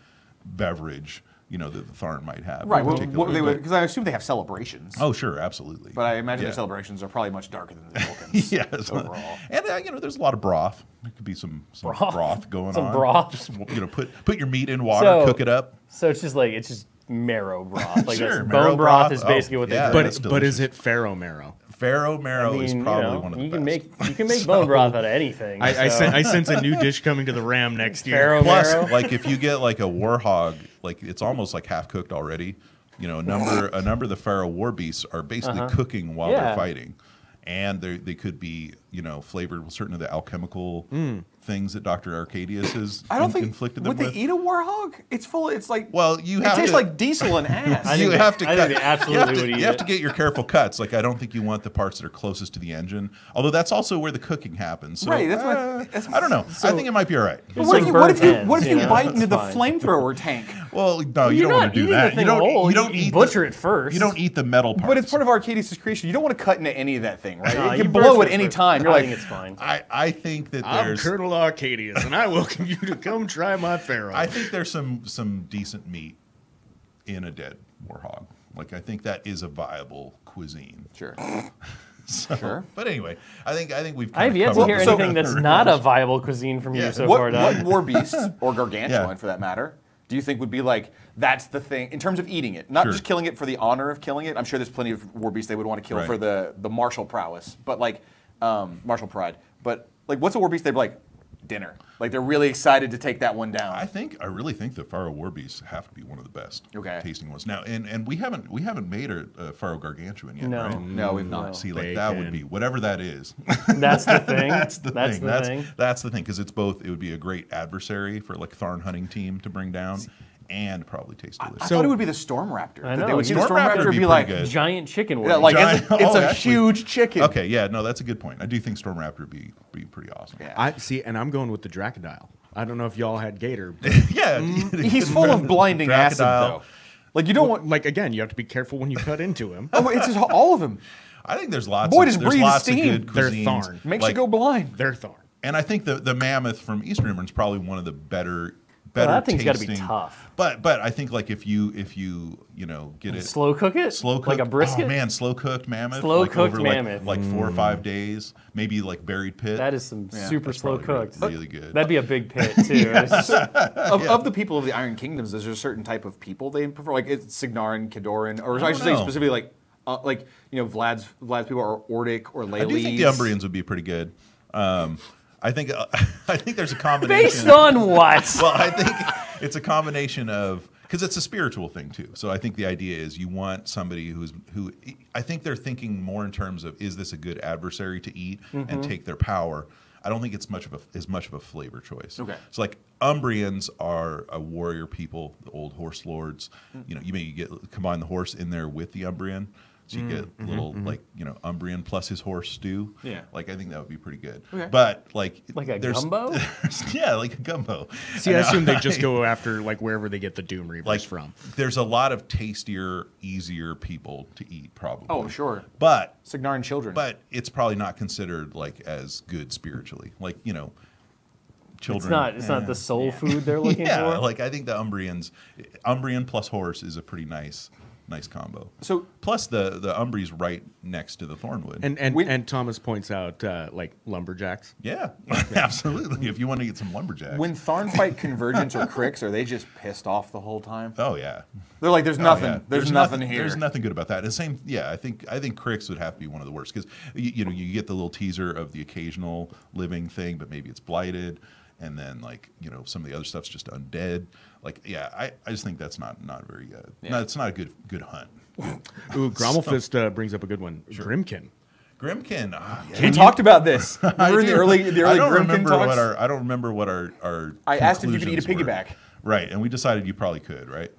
S4: beverage. That the Tharn might have.
S2: Right, because I assume they have celebrations.
S4: Oh, sure, absolutely.
S2: But I imagine their celebrations are probably much darker than the Vulcans.
S4: Yes.
S2: Overall.
S4: And there's a lot of broth. There could be some broth going on.
S1: Some broth.
S4: Just, put your meat in water, cook it up.
S1: So it's just marrow broth. Like
S4: Sure,
S1: bone
S4: marrow
S1: broth
S4: broth.
S1: is basically what they
S4: yeah.
S1: drink.
S3: But is it Pharaoh marrow?
S4: Pharaoh marrow is probably one of the
S1: you
S4: best.
S1: You can make bone broth out of anything.
S3: I sense a new dish coming to the Ram next year.
S1: Pharaoh
S4: Plus,
S1: marrow.
S4: like if you get like a warhog, like it's almost like half cooked already. A number of the Pharaoh war beasts are basically cooking while they're fighting, and they could be flavored with certain of the alchemical things that Dr. Arcadius has inflicted them
S2: would
S4: with.
S2: they eat a warhog? It's full. It's like
S4: it
S2: tastes like diesel and ass.
S1: I think they absolutely would eat
S4: You have
S1: it.
S4: to get your careful cuts. Like I don't think you want the parts that are closest to the engine. Although that's also where the cooking happens. So,
S2: Right, that's
S4: I don't know. I think it might be all right.
S2: But
S1: It's
S2: what,
S1: like
S2: if you
S1: burnt ends,
S2: bite
S1: that's
S2: into the
S1: fine.
S2: flamethrower tank?
S4: Well, no, you
S1: You're
S4: don't want
S1: not
S4: to do
S1: eating
S4: that.
S1: the thing whole.
S4: You don't
S1: You
S4: eat
S1: butcher it first.
S4: You don't eat the metal parts.
S2: But it's part of Arcadius' creation. You don't want to cut into any of that thing, right?
S1: No,
S2: it
S1: you
S2: can blow
S1: butcher
S2: at
S1: it
S2: any
S1: first.
S2: time. You're
S1: I
S2: like,
S1: think it's fine.
S4: I think that
S3: I'm
S4: there's.
S3: Colonel Arcadius, and I welcome you to come try my Pharaoh.
S4: I think there's some decent meat in a dead warhog. Like I think that is a viable cuisine.
S2: sure.
S4: So, But anyway, I think we've.
S1: I have yet to
S4: covered
S1: hear
S4: this
S1: anything
S4: around.
S1: that's not a viable cuisine from you so far,
S2: What
S1: Doug.
S2: war beast or gargantuan,
S4: Yeah.
S2: for that matter, do you think would be like that's the thing in terms of eating it, not
S4: Sure.
S2: just killing it for the honor of killing it? I'm sure there's plenty of war beasts they would want to kill
S4: Right.
S2: for the martial prowess, but like martial pride. But like, what's a war beast they'd be like? Dinner. Like they're really excited to take that one down.
S4: I really think the Pharaoh war beasts have to be one of the best tasting ones. Now, and we haven't made a Pharaoh gargantuan yet,
S1: No.
S4: right?
S2: No, we've not.
S4: See, like that would be whatever that is.
S1: That's the thing.
S4: That's the thing.
S1: thing.
S4: That's the thing because it's both. It would be a great adversary for like Tharn hunting team to bring down, and probably taste delicious.
S2: I thought it would be the Storm Raptor.
S1: I
S2: That
S1: know.
S2: They would see the
S4: Storm
S2: Storm
S4: Raptor
S2: Raptor
S4: would
S2: and
S4: be
S2: be like,
S4: pretty good.
S1: Giant chicken wing.
S2: yeah, like
S4: Giant-
S2: it's
S4: oh,
S2: a
S4: actually-
S2: huge chicken.
S4: Okay, yeah, no, that's a good point. I do think Storm Raptor would be pretty awesome.
S2: Yeah.
S3: I see, and I'm going with the Dracodile. I don't know if y'all had Gator, but
S4: Yeah,
S2: He's full of blinding acid,
S4: Dracodile.
S2: though. Like you don't want.
S3: like again, you have to be careful when you cut into him.
S2: Oh, it's just all of them.
S4: I think there's lots.
S2: Boy,
S4: of,
S2: just
S4: there's
S2: breathe
S4: lots
S2: steam.
S4: of good
S3: They're
S4: cuisines.
S3: Tharn.
S2: Makes
S4: Like,
S2: you go blind.
S3: They're Thorn.
S4: And I think the mammoth from Eastern Immigrant is probably one of the better
S1: that thing's gotta be
S4: tasting.
S1: tough.
S4: But I think like if you get it
S1: Slow cook it?
S4: slow cooked
S1: Like a brisket?
S4: Oh man, slow cooked mammoth.
S1: Slow
S4: like
S1: cooked
S4: over
S1: mammoth.
S4: Like 4 or 5 days, maybe like buried pit.
S1: That is some super
S4: That's
S1: slow
S4: probably
S1: cooked.
S4: Really good.
S1: That'd be a big pit, too.
S2: Of the people of the Iron Kingdoms, is there a certain type of people they prefer? Like it's Signarin, Kidoran, or I should say
S4: know.
S2: specifically like Vlad's people are Ordic or Lelees.
S4: I do think the Umbrians would be pretty good. I think there's a combination.
S1: Based on what?
S4: Well, I think it's a combination of because it's a spiritual thing too. So I think the idea is you want somebody who I think they're thinking more in terms of is this a good adversary to eat and take their power. I don't think it's much of a flavor choice.
S2: Okay.
S4: So like Umbrians are a warrior people, the old horse lords. You may combine the horse in there with the Umbrian. So you get a little Umbrian plus his horse stew.
S2: Yeah.
S4: Like I think that would be pretty good.
S2: Okay.
S4: But like
S1: a
S4: there's-
S1: gumbo?
S4: yeah, like a gumbo.
S3: See, I assume they just go after like wherever they get the Doom Reapers from.
S4: There's a lot of tastier, easier people to eat probably.
S2: Oh, sure.
S4: But
S2: Signarin children.
S4: it's probably not considered like as good spiritually. Like, children.
S1: It's not the soul food they're looking
S4: yeah,
S1: for.
S4: like I think the Umbrian plus horse is a pretty nice combo.
S2: So
S4: plus the Umbri's right next to the Thornwood.
S3: And Thomas points out like lumberjacks.
S4: yeah, absolutely. If you want to get some lumberjacks.
S2: when Tharn fight Convergence or Crix, are they just pissed off the whole time?
S4: oh yeah.
S2: They're like, there's nothing.
S4: Oh, yeah.
S2: There's nothing here.
S4: There's nothing good about that. And same, yeah. I think Crix would have to be one of the worst because you get the little teaser of the occasional living thing, but maybe it's blighted, and then some of the other stuff's just undead. Like I just think that's not very good. No, it's not a good hunt.
S3: Ooh, Grommelfist brings up a good one. Grimkin.
S4: Grimkin.
S2: We talked about this. Remember in the early
S4: I don't
S2: Grimkin
S4: remember
S2: talks?
S4: I don't remember what our
S2: I asked if you could eat a
S4: conclusions were.
S2: piggyback.
S4: Right, and we decided you probably could, right?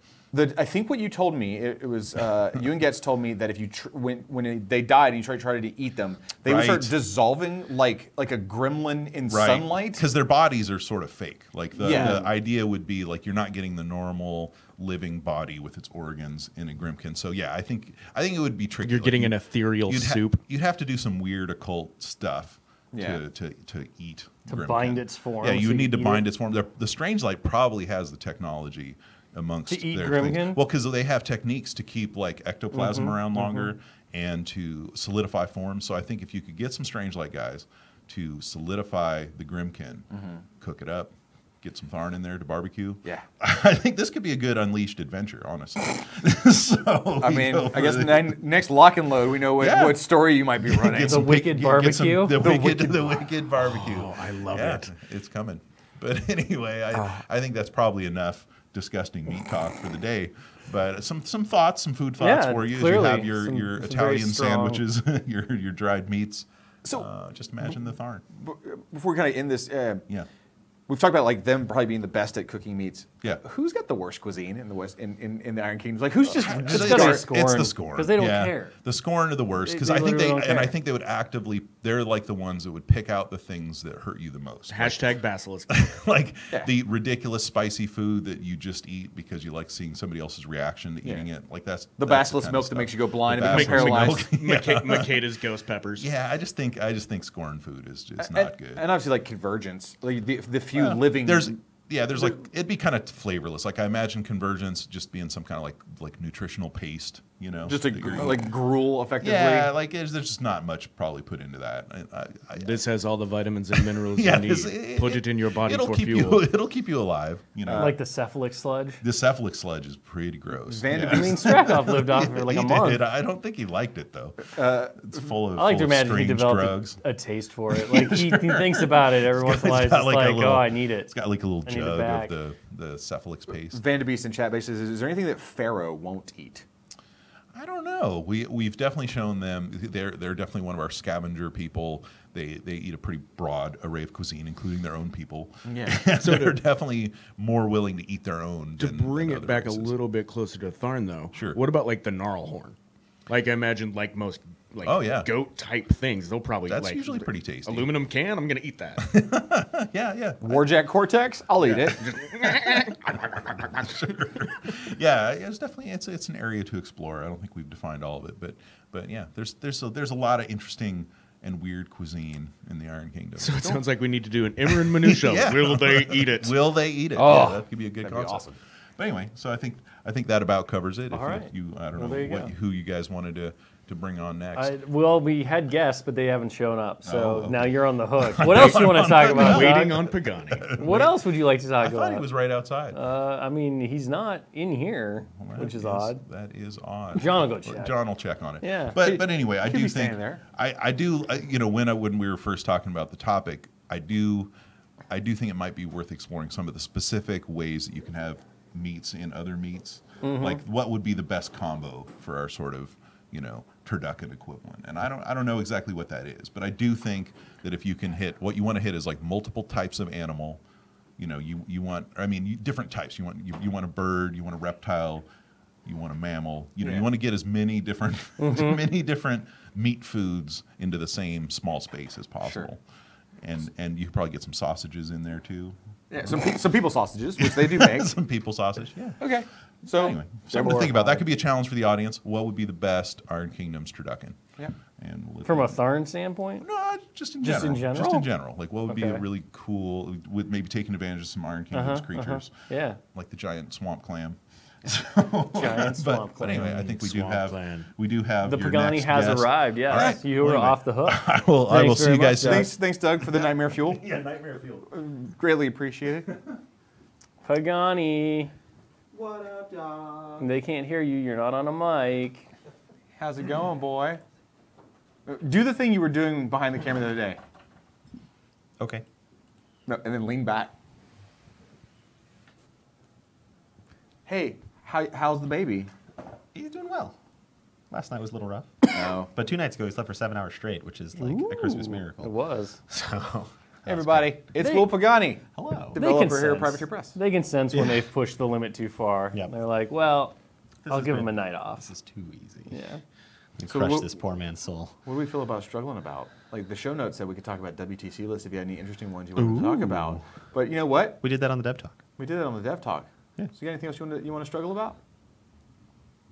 S2: I think what you told me, it was you and Getz told me that if you when they died and you tried to eat them, they would start
S4: Right.
S2: dissolving like a gremlin in sunlight.
S4: Because their bodies are sort of fake. Like the
S2: Yeah.
S4: idea would be like you're not getting the normal living body with its organs in a Grimkin. So yeah, I think it would be tricky.
S3: You're
S4: Like,
S3: getting an ethereal soup.
S4: You'd have to do some weird occult stuff
S2: Yeah.
S4: to eat
S1: To
S4: Grimkin.
S1: bind its form
S4: Yeah,
S1: so
S4: you
S1: you
S4: would need to
S1: can eat
S4: bind
S1: it.
S4: its form. The Strange Light probably has the technology amongst
S1: To eat
S4: their
S1: Grimkin?
S4: things. Well, because they have techniques to keep like ectoplasm
S1: Mm-hmm,
S4: around longer and to solidify form. So I think if you could get some Strange Light guys to solidify the Grimkin, cook it up, get some Tharn in there to barbecue.
S2: Yeah.
S4: I think this could be a good Unleashed adventure, honestly. So
S2: I
S4: we
S2: mean,
S4: go
S2: I guess
S4: for
S2: next lock and load, we know
S4: Yeah.
S2: what story you might be running.
S4: Get
S1: The
S4: some
S1: wicked barbecue?
S4: The wicked barbecue.
S3: Oh, I love
S4: Yeah,
S3: it.
S4: it's coming. But anyway, I think that's probably enough disgusting meat talk for the day. But some thoughts, some food thoughts
S1: Yeah,
S4: for you as you
S1: clearly.
S4: have your
S1: Some very
S4: Italian
S1: strong-
S4: sandwiches, your dried meats.
S2: So-
S4: just imagine the Tharn.
S2: Before we kind of end this,
S4: Yeah.
S2: we've talked about like them probably being the best at cooking meats.
S4: Yeah.
S2: Who's got the worst cuisine in the West in the Iron Kingdoms? Like who's just
S1: It's
S2: just
S1: gotta be
S2: start-
S1: Scorn.
S4: It's the Scorn
S1: 'Cause they don't
S4: Yeah.
S1: care.
S4: The Scorn are the worst because
S1: They
S4: I think
S1: literally don't
S4: I
S1: care.
S4: think they would actively. They're like the ones that would pick out the things that hurt you the most.
S3: Hashtag basilisk.
S4: Like
S2: Yeah.
S4: the ridiculous spicy food that you just eat because you like seeing somebody else's reaction to eating it. Like that's
S2: The
S4: that's
S2: basilisk
S4: kind of
S2: milk that
S4: stuff.
S2: makes you go blind
S4: The
S2: and become
S4: basilisk
S2: paralyzed.
S4: milk.
S3: Makeda's ghost peppers.
S4: Yeah, I just think Scorn food is just not good.
S2: And obviously like Convergence, like the few
S4: Well,
S2: living.
S4: there's like it'd be kind of flavorless. Like I imagine Convergence just being some kind of like nutritional paste, you know,
S2: just
S4: that you're eating.
S2: like gruel effectively.
S4: yeah, like there's just not much probably put into that.
S3: This has all the vitamins and minerals
S4: Yeah,
S3: you
S4: this-
S3: need. Put it in your body
S4: it'll
S3: for
S4: keep
S3: fuel.
S4: it'll keep you alive. You know,
S1: like the cephalic sludge.
S4: the cephalic sludge is pretty gross.
S2: Vanderbeest-
S1: I mean, Strakov lived off for like a
S4: He
S1: month.
S4: did. I don't think he liked it though. It's full of
S1: I like to
S4: full of
S1: imagine he
S4: strange
S1: developed
S4: drugs.
S1: a taste for it. Like he thinks about it every once in a while. He's
S4: got
S1: just
S4: like a
S1: like,
S4: little-
S1: oh, I need it.
S4: It's got like a little
S1: I need it
S4: jug
S1: back.
S4: of the cephalic paste.
S2: Vanderbeest in chat bases. Is there anything that Pharaoh won't eat?
S4: I don't know. We've definitely shown them. They're definitely one of our scavenger people. They eat a pretty broad array of cuisine, including their own people.
S2: Yeah.
S4: So they're definitely more willing to eat their own.
S3: To
S4: than
S3: bring it
S4: other
S3: back
S4: races.
S3: a little bit closer to Tharn, though.
S4: Sure.
S3: What about like the gnarl horn? Like I imagine, like most like
S4: Oh, yeah.
S3: goat type things, they'll probably
S4: That's
S3: like
S4: usually pretty tasty.
S3: Aluminum can, I'm gonna eat that.
S4: Yeah.
S2: Warjack Cortex? I'll eat it.
S4: Yeah, it's definitely it's an area to explore. I don't think we've defined all of it, but yeah, there's a lot of interesting and weird cuisine in the Iron Kingdom.
S3: So it sounds like we need to do an Imran minutia.
S4: Yeah.
S3: Will they eat it?
S4: Will they eat it?
S2: Oh,
S4: Yeah, that could be a good
S2: that'd be
S4: concept.
S2: awesome.
S4: But anyway, so I think that about covers it.
S1: All
S4: If
S1: right.
S4: you I don't
S1: Well,
S4: know
S1: there you go.
S4: who you guys wanted to bring on next.
S1: Well, we had guests, but they haven't shown up. So
S4: Oh, okay.
S1: now you're on the hook. What else do you want to talk about?
S3: Waiting
S1: Doug?
S3: on Pagani.
S1: What else would you like to talk
S4: I
S1: about?
S4: thought he was right outside.
S1: I mean, he's not in here,
S4: Well,
S1: which
S4: that
S1: is odd.
S4: That is odd.
S1: John will go check.
S4: John will check on it.
S1: Yeah.
S4: But anyway, I
S2: Could
S4: do
S2: be
S4: think
S2: standing there.
S4: I do you know when we were first talking about the topic, I do think it might be worth exploring some of the specific ways that you can have meats in other meats.
S1: Mm-hmm.
S4: Like what would be the best combo for our sort of turducken equivalent. And I don't know exactly what that is, but I do think that if you can hit what you want to hit is like multiple types of animal. You want different types. You want a bird, you want a reptile, you want a mammal. You want to get as many different meat foods into the same small space as possible. And you could probably get some sausages in there too.
S2: Yeah, some people sausages, which they do make.
S4: Some people sausage, yeah.
S2: Okay. So
S4: Anyway, something to think about. That could be a challenge for the audience. What would be the best Iron Kingdom's turducken?
S2: Yeah.
S4: And we'll
S1: From a Tharn standpoint?
S4: no, just in
S1: Just
S4: general.
S1: in general?
S4: Just in general. Like what would be a
S1: Okay.
S4: really cool with maybe taking advantage of some Iron Kingdom's creatures,
S1: Yeah.
S4: like the giant swamp clam.
S1: Giant swamp
S4: But
S1: clam.
S4: anyway, I think we do
S3: Swamp
S4: have
S3: clan.
S1: The
S4: your
S1: Pagani
S4: next
S1: has
S4: guest.
S1: arrived, yes.
S4: All right.
S1: You
S4: Well,
S1: were
S4: anyway,
S1: off the hook.
S4: I will
S1: Thanks
S4: see
S1: very
S4: you guys
S1: much,
S4: soon.
S1: Doug.
S2: thanks, Doug, for the nightmare fuel.
S4: Yeah, Nightmare Fuel.
S2: Greatly appreciated.
S1: Pagani.
S2: What up, dog?
S1: They can't hear you. You're not on a mic.
S2: How's it going, boy? Do the thing you were doing behind the camera the other day.
S4: Okay.
S2: No, and then lean back. Hey, how's the baby?
S4: He's doing well.
S5: last night was a little rough.
S2: No.
S5: But 2 nights ago, he slept for 7 hours straight, which is like a Christmas miracle.
S1: It was.
S5: So,
S2: Hey everybody, it's
S1: They-
S2: Will Pagani.
S5: hello.
S2: Developer here at
S1: sense.
S2: Privateer Press.
S1: They can sense when they've pushed the limit too far.
S5: Yep.
S1: They're like, well, I'll
S5: has
S1: give
S5: been-
S1: them a night off.
S5: This is too easy.
S1: Yeah.
S5: We
S2: So
S5: crushed
S2: what-
S5: this poor man's soul.
S2: What do we feel about struggling about? Like the show notes said we could talk about WTC lists if you had any interesting ones you wanted to talk about. But you know what?
S5: We did that on the Dev Talk.
S2: We did it on the Dev Talk.
S5: Yeah.
S2: So you got anything else you want to struggle about?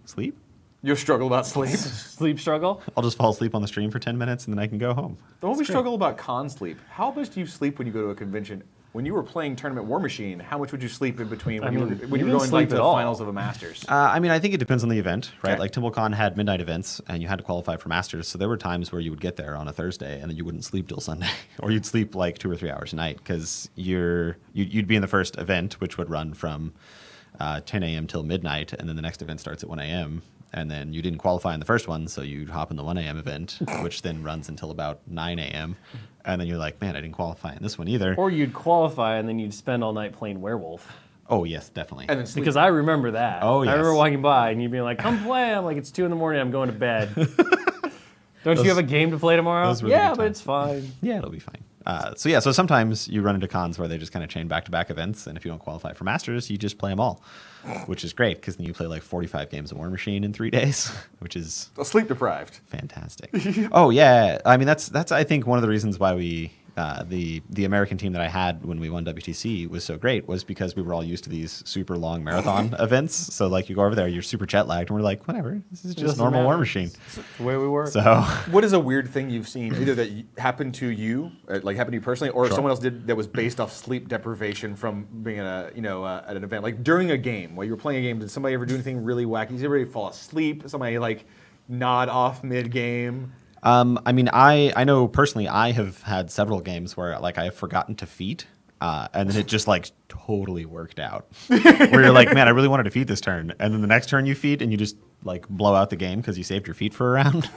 S5: Sleep?
S2: You'll struggle about sleep.
S1: Sleep struggle?
S5: I'll just fall asleep on the stream for 10 minutes and then I can go home.
S2: Don't we struggle about con sleep? How much do you sleep when you go to a convention? When you were playing Tournament War Machine, how much would you sleep in between when
S1: I
S2: you
S1: mean,
S2: were, when
S1: you
S2: you were
S1: didn't
S2: going like
S1: sleep
S2: to
S1: at
S2: the
S1: all.
S2: finals of a Masters?
S5: I mean, I think it depends on the event, right?
S2: Okay.
S5: Like TimbleCon had midnight events, and you had to qualify for Masters. So there were times where you would get there on a Thursday, and then you wouldn't sleep till Sunday, or you'd sleep like 2 or 3 hours a night because you'd be in the first event, which would run from 10 a.m. till midnight, and then the next event starts at 1 a.m. And then you didn't qualify in the first one, so you'd hop in the 1 a.m. event, which then runs until about 9 a.m. And then you're like, man, I didn't qualify in this one either.
S1: Or you'd qualify and then you'd spend all night playing Werewolf.
S5: Oh, yes, definitely.
S2: And then sleep.
S1: Because I remember that.
S5: Oh,
S1: I remember
S5: yes.
S1: walking by and you'd be like, come play. I'm like, it's 2 in the morning. I'm going to bed. Don't you have a game to play tomorrow?
S5: those were the
S1: Yeah,
S5: good
S1: but
S5: times.
S1: it's fine.
S5: Yeah, it'll be fine. So sometimes you run into cons where they just kind of chain back-to-back events, and if you don't qualify for Masters, you just play them all, which is great because then you play like 45 games of War Machine in 3 days, which is
S2: Sleep deprived.
S5: fantastic. Oh yeah, I mean that's I think one of the reasons why we the American team that I had when we won WTC was so great was because we were all used to these super long marathon events. So like you go over there, you're super jet lagged, and we're like, whatever, this is just
S1: doesn't
S5: normal War
S1: matter.
S5: Machine.
S1: It's the way we work.
S5: So
S2: What is a weird thing you've seen, either that happened to you, like happened to you personally, or someone else did that was based off sleep deprivation from being at at an event, like during a game while you were playing a game? Did somebody ever do anything really wacky? Did everybody fall asleep? Somebody like nod off mid game?
S5: I mean, I know personally I have had several games where like I have forgotten to feed, and then it just like totally worked out. Where you're like, man, I really wanted to feed this turn, and then the next turn you feed and you just like blow out the game because you saved your feet for a round.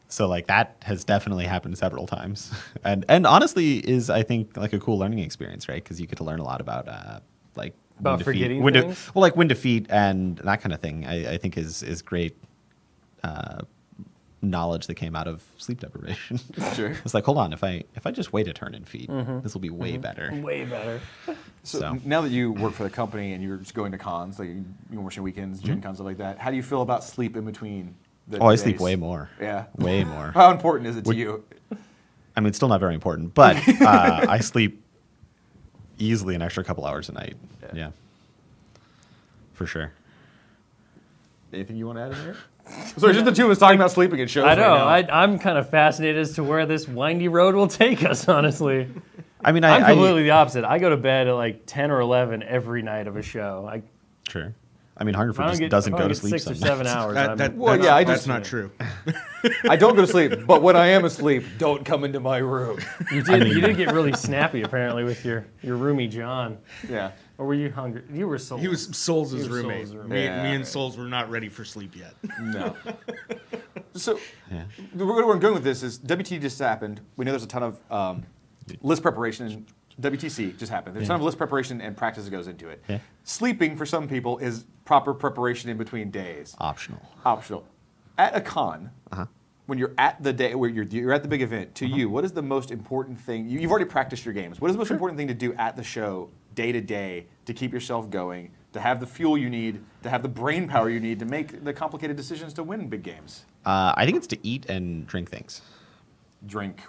S5: So like that has definitely happened several times, and honestly is I think like a cool learning experience, right? Because you get to learn a lot about like
S1: About
S5: when to
S1: forgetting
S5: feed,
S1: things?
S5: well, like when to feed and that kind of thing. I think is great. Knowledge that came out of sleep deprivation.
S2: Sure.
S5: It's like, hold on, if I just wait a turn and feed, this will be way better.
S1: Way better.
S2: So now that you work for the company and you're just going to cons, like you're working weekends, Gen Cons, stuff like that, how do you feel about sleep in between the
S5: Oh, I
S2: days?
S5: sleep way more.
S2: Yeah.
S5: Way more.
S2: How important is it to you?
S5: I mean, it's still not very important, but I sleep easily an extra couple hours a night. Yeah. For sure.
S2: Anything you want to add in there? So it's just the two of us talking about sleeping at shows.
S1: I know.
S2: Right now.
S1: I'm kind of fascinated as to where this windy road will take us, honestly.
S5: I mean,
S1: I'm completely the opposite. I go to bed at like 10 or 11 every night of a show.
S5: Sure. I mean, Hungerford
S1: I don't
S5: just
S1: get,
S5: doesn't
S1: if I
S5: go
S1: don't
S5: to
S1: get
S5: sleep
S1: 6 or
S5: some
S1: 7
S5: nights.
S1: hours.
S2: Well, yeah, I
S3: that's
S2: just-
S3: not true.
S2: I don't go to sleep, but when I am asleep, don't come into my room.
S1: You did get really snappy apparently with your roomie John.
S2: Yeah.
S1: Or were you hungry? You were Souls.
S3: He was Souls'
S1: You were
S3: roommate.
S1: Souls'
S3: Me,
S2: roommate.
S3: me and Souls were not ready for sleep yet.
S2: No. So
S5: Yeah.
S2: where I'm going with this is WT just happened. We know there's a ton of list preparation. WTC just happened. There's a ton of list preparation and practice that goes into it.
S5: Yeah.
S2: Sleeping for some people is proper preparation in between days.
S5: Optional.
S2: Optional. At a con, when you're at the day where you're at the big event, to you, what is the most important thing? You've already practiced your games. What is the most important thing to do at the show, day to day, to keep yourself going, to have the fuel you need, to have the brain power you need to make the complicated decisions to win big games?
S5: I think it's to eat and drink things.
S2: Drink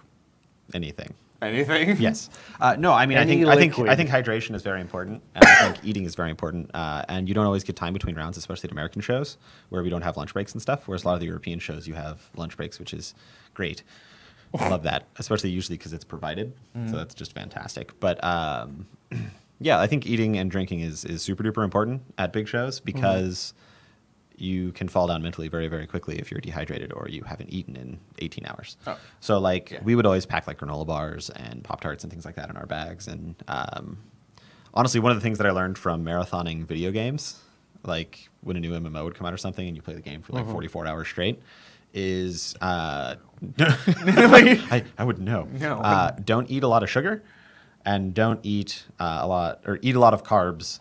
S5: Anything.
S2: anything?
S5: Yes. No, I mean, I
S1: Any
S5: think
S1: liquid.
S5: hydration is very important, and I think eating is very important. And you don't always get time between rounds, especially at American shows where we don't have lunch breaks and stuff. Whereas a lot of the European shows, you have lunch breaks, which is great. I love that, especially usually because it's provided. So that's just fantastic. But yeah, I think eating and drinking is super duper important at big shows because you can fall down mentally very, very quickly if you're dehydrated or you haven't eaten in 18 hours.
S2: Oh.
S5: So like
S2: Yeah.
S5: we would always pack like granola bars and Pop-Tarts and things like that in our bags. And honestly, one of the things that I learned from marathoning video games, like when a new MMO would come out or something and you play the game for like 44 hours straight, is I wouldn't know.
S2: No.
S5: Don't eat a lot of sugar and don't eat eat a lot of carbs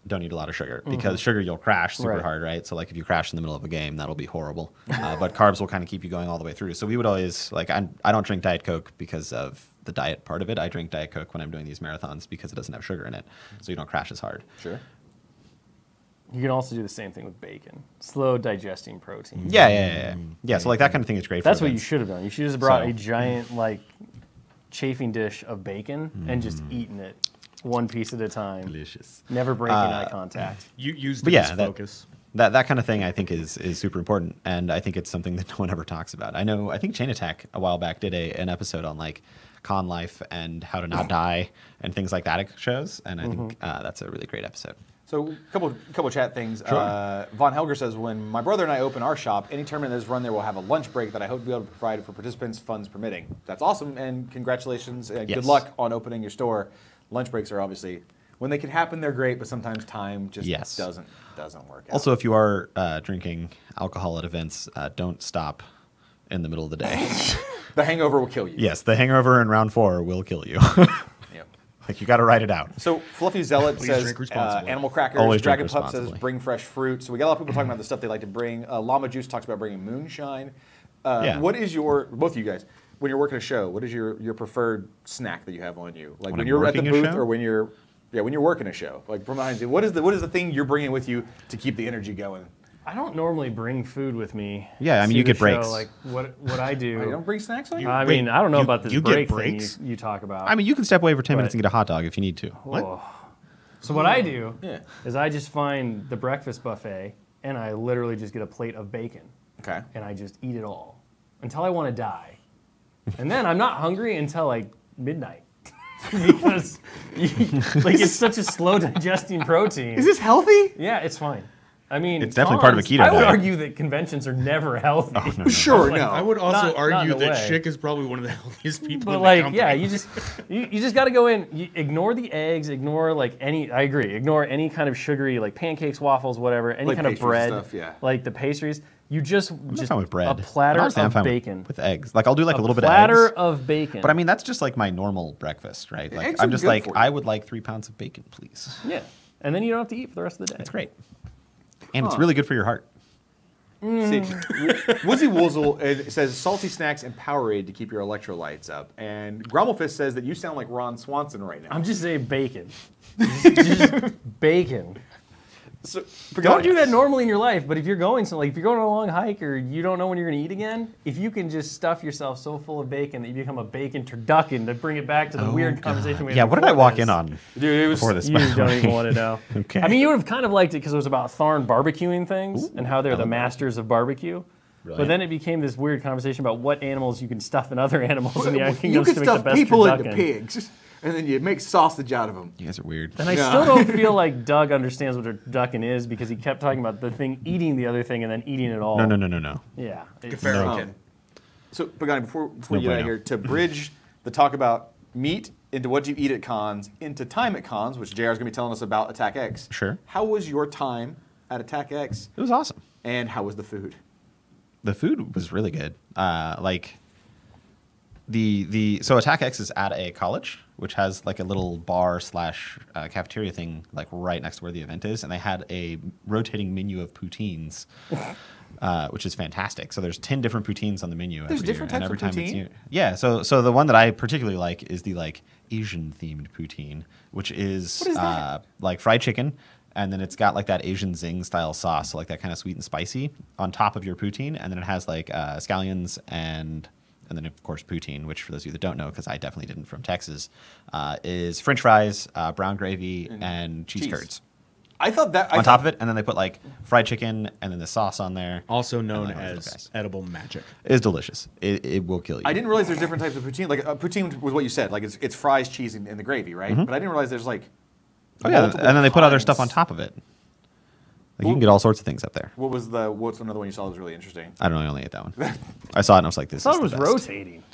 S5: don't eat a lot of sugar because sugar you'll crash super
S1: Right.
S5: hard, right? So like if you crash in the middle of a game, that'll be horrible. But carbs will kind of keep you going all the way through. So we would always like I don't drink Diet Coke because of the diet part of it. I drink Diet Coke when I'm doing these marathons because it doesn't have sugar in it, so you don't crash as hard.
S2: Sure.
S1: You can also do the same thing with bacon. Slow digesting protein.
S5: Yeah. So like that kind of thing is great.
S1: That's
S5: for
S1: what you
S5: events.
S1: should have done. You should have just brought
S5: So-
S1: a giant like chafing dish of bacon and just eaten it one piece at a time.
S5: Delicious.
S1: Never breaking eye contact.
S3: You use
S5: But
S3: the
S5: yeah,
S3: focus.
S5: That kind of thing I think is super important, and I think it's something that no one ever talks about. I think Chain Attack a while back did an episode on like con life and how to not die and things like that at shows, and I think that's a really great episode.
S2: So couple chat things. Von Helger says, when my brother and I open our shop, any tournament that is run there will have a lunch break that I hope to be able to provide for participants, funds permitting. That's awesome, and congratulations. Good
S5: Yes.
S2: luck on opening your store. Lunch breaks are obviously, when they can happen, they're great, but sometimes time just
S5: Yes.
S2: doesn't work out.
S5: Also, if you are drinking alcohol at events, don't stop in the middle of the day.
S2: The hangover will kill you.
S5: Yes, the hangover in round 4 will kill you.
S2: Yep.
S5: Like you got to ride it out.
S2: So Fluffy Zealot
S3: Please
S2: says
S3: drink responsibly.
S2: animal crackers.
S5: Always drink
S2: Dragon Pup says
S5: responsibly.
S2: bring fresh fruit. So we got a lot of people talking about the stuff they like to bring. Llama Juice talks about bringing moonshine.
S5: Yeah.
S2: What is both of you guys, when you're working a show, what is your preferred snack that you have on you? Like
S5: When
S2: when
S5: I'm
S2: you're at the
S5: working a
S2: booth
S5: show?
S2: or when you're working a show. Like reminds you, what is the thing you're bringing with you to keep the energy going?
S1: I don't normally bring food with me.
S5: Yeah, I mean,
S1: to
S5: you
S1: the
S5: get breaks.
S1: show. Like what I do.
S2: Oh, you don't bring snacks on you?
S1: I
S3: Wait,
S1: mean, I don't know
S3: you-
S1: about this
S3: you get
S1: break thing
S3: breaks?
S1: you talk about.
S5: I mean, you can step away for 10 minutes
S1: But-
S5: and get a hot dog if you need to.
S1: Oh. So what I do
S2: Yeah.
S1: is I just find the breakfast buffet and I literally just get a plate of bacon
S2: Okay.
S1: and I just eat it all until I want to die. And then I'm not hungry until like midnight. Because like it's such a slow digesting protein.
S2: Is this healthy?
S1: Yeah, it's fine. I mean,
S5: It's definitely part of a
S1: cons-
S5: keto
S1: I would
S5: diet.
S1: argue that conventions are never healthy.
S2: Sure,
S1: Like,
S2: no.
S3: I would also
S1: Not in
S3: argue
S1: a
S3: that
S1: way.
S3: Schick is probably one of the healthiest people
S1: But
S3: in
S1: like,
S3: the company.
S1: yeah, you just got to go in. You ignore the eggs. Ignore like any. I agree. Ignore any kind of sugary like pancakes, waffles, whatever. Any
S2: Like
S1: kind of
S2: pastries
S1: bread.
S2: stuff, yeah.
S1: Like the pastries. You just
S5: I'm
S1: just
S5: fine with bread.
S1: a platter
S5: Honestly, I'm
S1: of
S5: fine
S1: bacon.
S5: with eggs. Like I'll do like a little bit of
S1: platter
S5: eggs.
S1: of bacon.
S5: But I mean, that's just like my normal breakfast, right? Like
S2: Eggs
S5: I'm
S2: are
S5: just
S2: good
S5: like,
S2: for you.
S5: I would like 3 pounds of bacon, please.
S1: yeah, and then you don't have to eat for the rest of the day.
S5: It's great. And it's really good for your heart.
S2: See, Woozy Woozle says salty snacks and Powerade to keep your electrolytes up. And Grommelfist says that you sound like Ron Swanson right now.
S1: I'm just saying bacon. just bacon.
S2: So,
S1: Don't do that normally in your life, but if you're going if you're going on a long hike or you don't know when you're going to eat again, if you can just stuff yourself so full of bacon that you become a bacon turducken, to bring it back to the weird conversation we had
S5: Yeah, what did I
S1: before
S5: walk
S1: this,
S5: in on
S2: Dude, it was
S5: before this?
S1: You
S5: by the
S1: don't
S5: way?
S1: even want to know.
S5: Okay.
S1: I mean, you would have kind of liked it because it was about Tharn barbecuing things and how they're the masters of barbecue. But
S5: Brilliant.
S1: then it became this weird conversation about what animals you can stuff in other animals in the United
S2: you
S1: Kingdom
S2: can
S1: to make the
S2: stuff
S1: best
S2: people into
S1: turducken.
S2: pigs, and then you make sausage out of them.
S5: You guys are weird.
S1: And I
S2: Yeah.
S1: still don't feel like Doug understands what a turducken is because he kept talking about the thing eating the other thing and then eating it all.
S5: No.
S1: Yeah. it's-
S3: Pharaoh
S2: No.
S3: kid.
S2: So, Pagani, before
S5: No
S2: you get out of
S5: bueno.
S2: here, to bridge the talk about meat into what you eat at cons, into time at cons, which JR is going to be telling us about Attack X.
S5: Sure.
S2: How was your time at Attack X,
S5: It was awesome.
S2: and how was the food?
S5: The food was really good. Like so Attack X is at a college, which has like a little bar / cafeteria thing like right next to where the event is, and they had a rotating menu of poutines, which is fantastic. So there's 10 different poutines on the menu
S2: There's
S5: every
S2: different
S5: year,
S2: types
S5: and
S2: of
S5: every time
S2: poutine?
S5: it's new. Yeah. So the one that I particularly like is the like Asian themed poutine, which is,
S2: What is that?
S5: like fried chicken. And then it's got like that Asian zing style sauce, so like that kind of sweet and spicy on top of your poutine. And then it has like scallions and then of course poutine, which for those of you that don't know, because I definitely didn't from Texas, is French fries, brown gravy, and cheese
S2: cheese.
S5: curds
S2: I thought that
S5: on top of it. And then they put like fried chicken and then the sauce on there.
S3: Also known
S5: And that was the
S3: as
S5: best.
S3: edible magic.
S5: It's delicious. It will kill you.
S2: I didn't realize there's different types of poutine. Like poutine was what you said. Like it's fries, cheese, and the gravy, right? But I didn't realize there's like.
S5: Oh yeah,
S2: multiple
S5: and then they put other stuff
S2: kinds.
S5: on top of it. Like you can get all sorts of things up there.
S2: What's another one you saw that was really interesting?
S5: I don't know. I only ate that one. I saw it and I was like, this
S1: I
S5: is
S1: thought it
S5: the
S1: was
S5: best.
S1: rotating.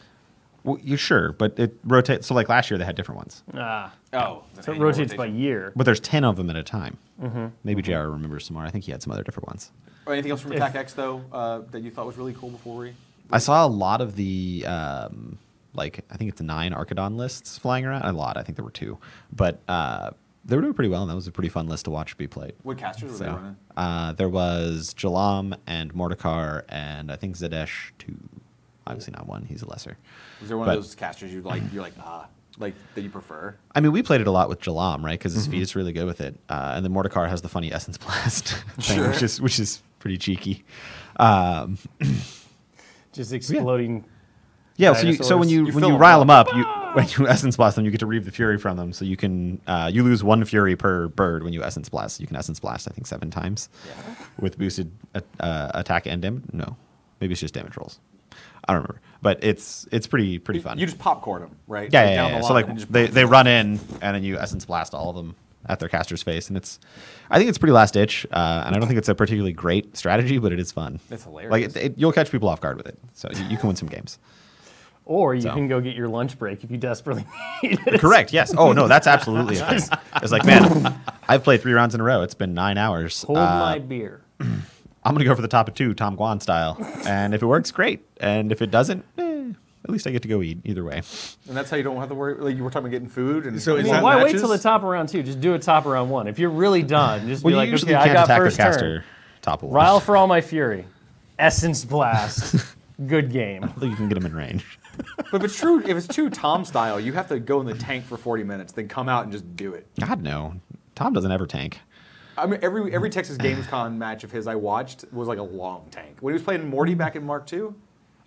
S5: Well, you sure, but it rotates. So like last year they had different ones,
S2: Oh,
S1: So it rotates by year.
S5: but there's 10 of them at a time. Maybe JR remembers some more. I think he had some other different ones.
S2: Or anything else from Attack X though that you thought was really cool before we?
S5: I saw a lot of the like I think it's 9 Archidon lists flying around. A lot. I think there were 2, but they were doing pretty well, and that was a pretty fun list to watch be played.
S2: What casters were they
S5: So,
S2: running?
S5: there was Jalam and Mordekar and I think Zadesh too. Obviously not one. He's a lesser.
S2: Was there one
S5: but-
S2: of those casters you're like like that you prefer?
S5: I mean, we played it a lot with Jalam, right? Because his feed is really good with it. And then Mordekar has the funny Essence Blast thing, which is pretty cheeky.
S1: Just exploding.
S5: Yeah, so when you
S2: fill them
S5: rile
S2: up.
S5: them up, when you Essence Blast them, you get to reave the Fury from them. So you can you lose 1 Fury per bird when you Essence Blast. You can Essence Blast, I think, 7 times with boosted attack and damage. No, maybe it's just damage rolls. I don't remember, but it's pretty fun.
S2: You just popcorn them, right?
S5: Yeah,
S2: Like,
S5: yeah,
S2: down
S5: yeah.
S2: the
S5: So
S2: line
S5: like
S2: and just
S5: they run in and then you Essence Blast all of them at their caster's face, and I think it's pretty last ditch, and I don't think it's a particularly great strategy, but it is fun.
S2: It's hilarious.
S5: Like you'll catch people off guard with it, so you can win some games.
S1: Or you
S5: So.
S1: can go get your lunch break if you desperately need it.
S5: Correct. Yes. Oh no, that's absolutely a thing. It's like, man, I've played 3 rounds in a row. It's been 9 hours.
S1: Hold my beer.
S5: I'm gonna go for the top of 2, Tom Guan style, and if it works, great. And if it doesn't, at least I get to go eat either way.
S2: And that's how you don't have to worry. Like you were talking about getting food, and
S3: So is
S1: Well,
S3: that
S1: why wait
S3: matches?
S1: till the top of round 2? Just do a top of round 1. If you're really done, just
S5: Well,
S1: be
S5: you
S1: like,
S5: usually
S1: okay, I
S5: can't
S1: got
S5: attack the
S1: first turn.
S5: caster top of 1.
S1: Rile for all my fury. Essence Blast. Good game.
S5: I think you can get him in range.
S2: But if it's true Tom style, you have to go in the tank for 40 minutes, then come out and just do it.
S5: God no, Tom doesn't ever tank.
S2: I mean, every Texas Gamescom match of his I watched was like a long tank. When he was playing Morty back in Mark II,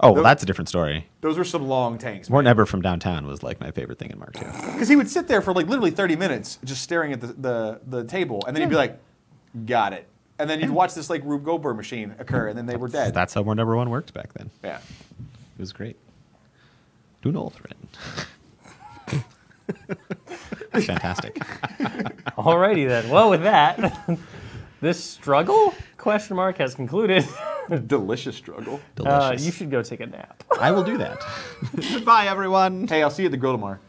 S5: Oh, well, that's a different story.
S2: those were some long tanks.
S5: Morton Eber from downtown was like my favorite thing in Mark II.
S2: Because he would sit there for like literally 30 minutes just staring at the table, and then he'd be like, got it. And then you'd watch this like Rube Goldberg machine occur, and then they were dead.
S5: That's how Morton Eber 1 worked back then.
S2: Yeah.
S5: It was great. Do an old thread. It's fantastic.
S1: Alrighty then. Well, with that, this struggle question mark has concluded.
S2: Delicious struggle.
S5: Delicious.
S1: You should go take a nap.
S5: I will do that. Goodbye, everyone.
S2: Hey, I'll see you at the grill tomorrow.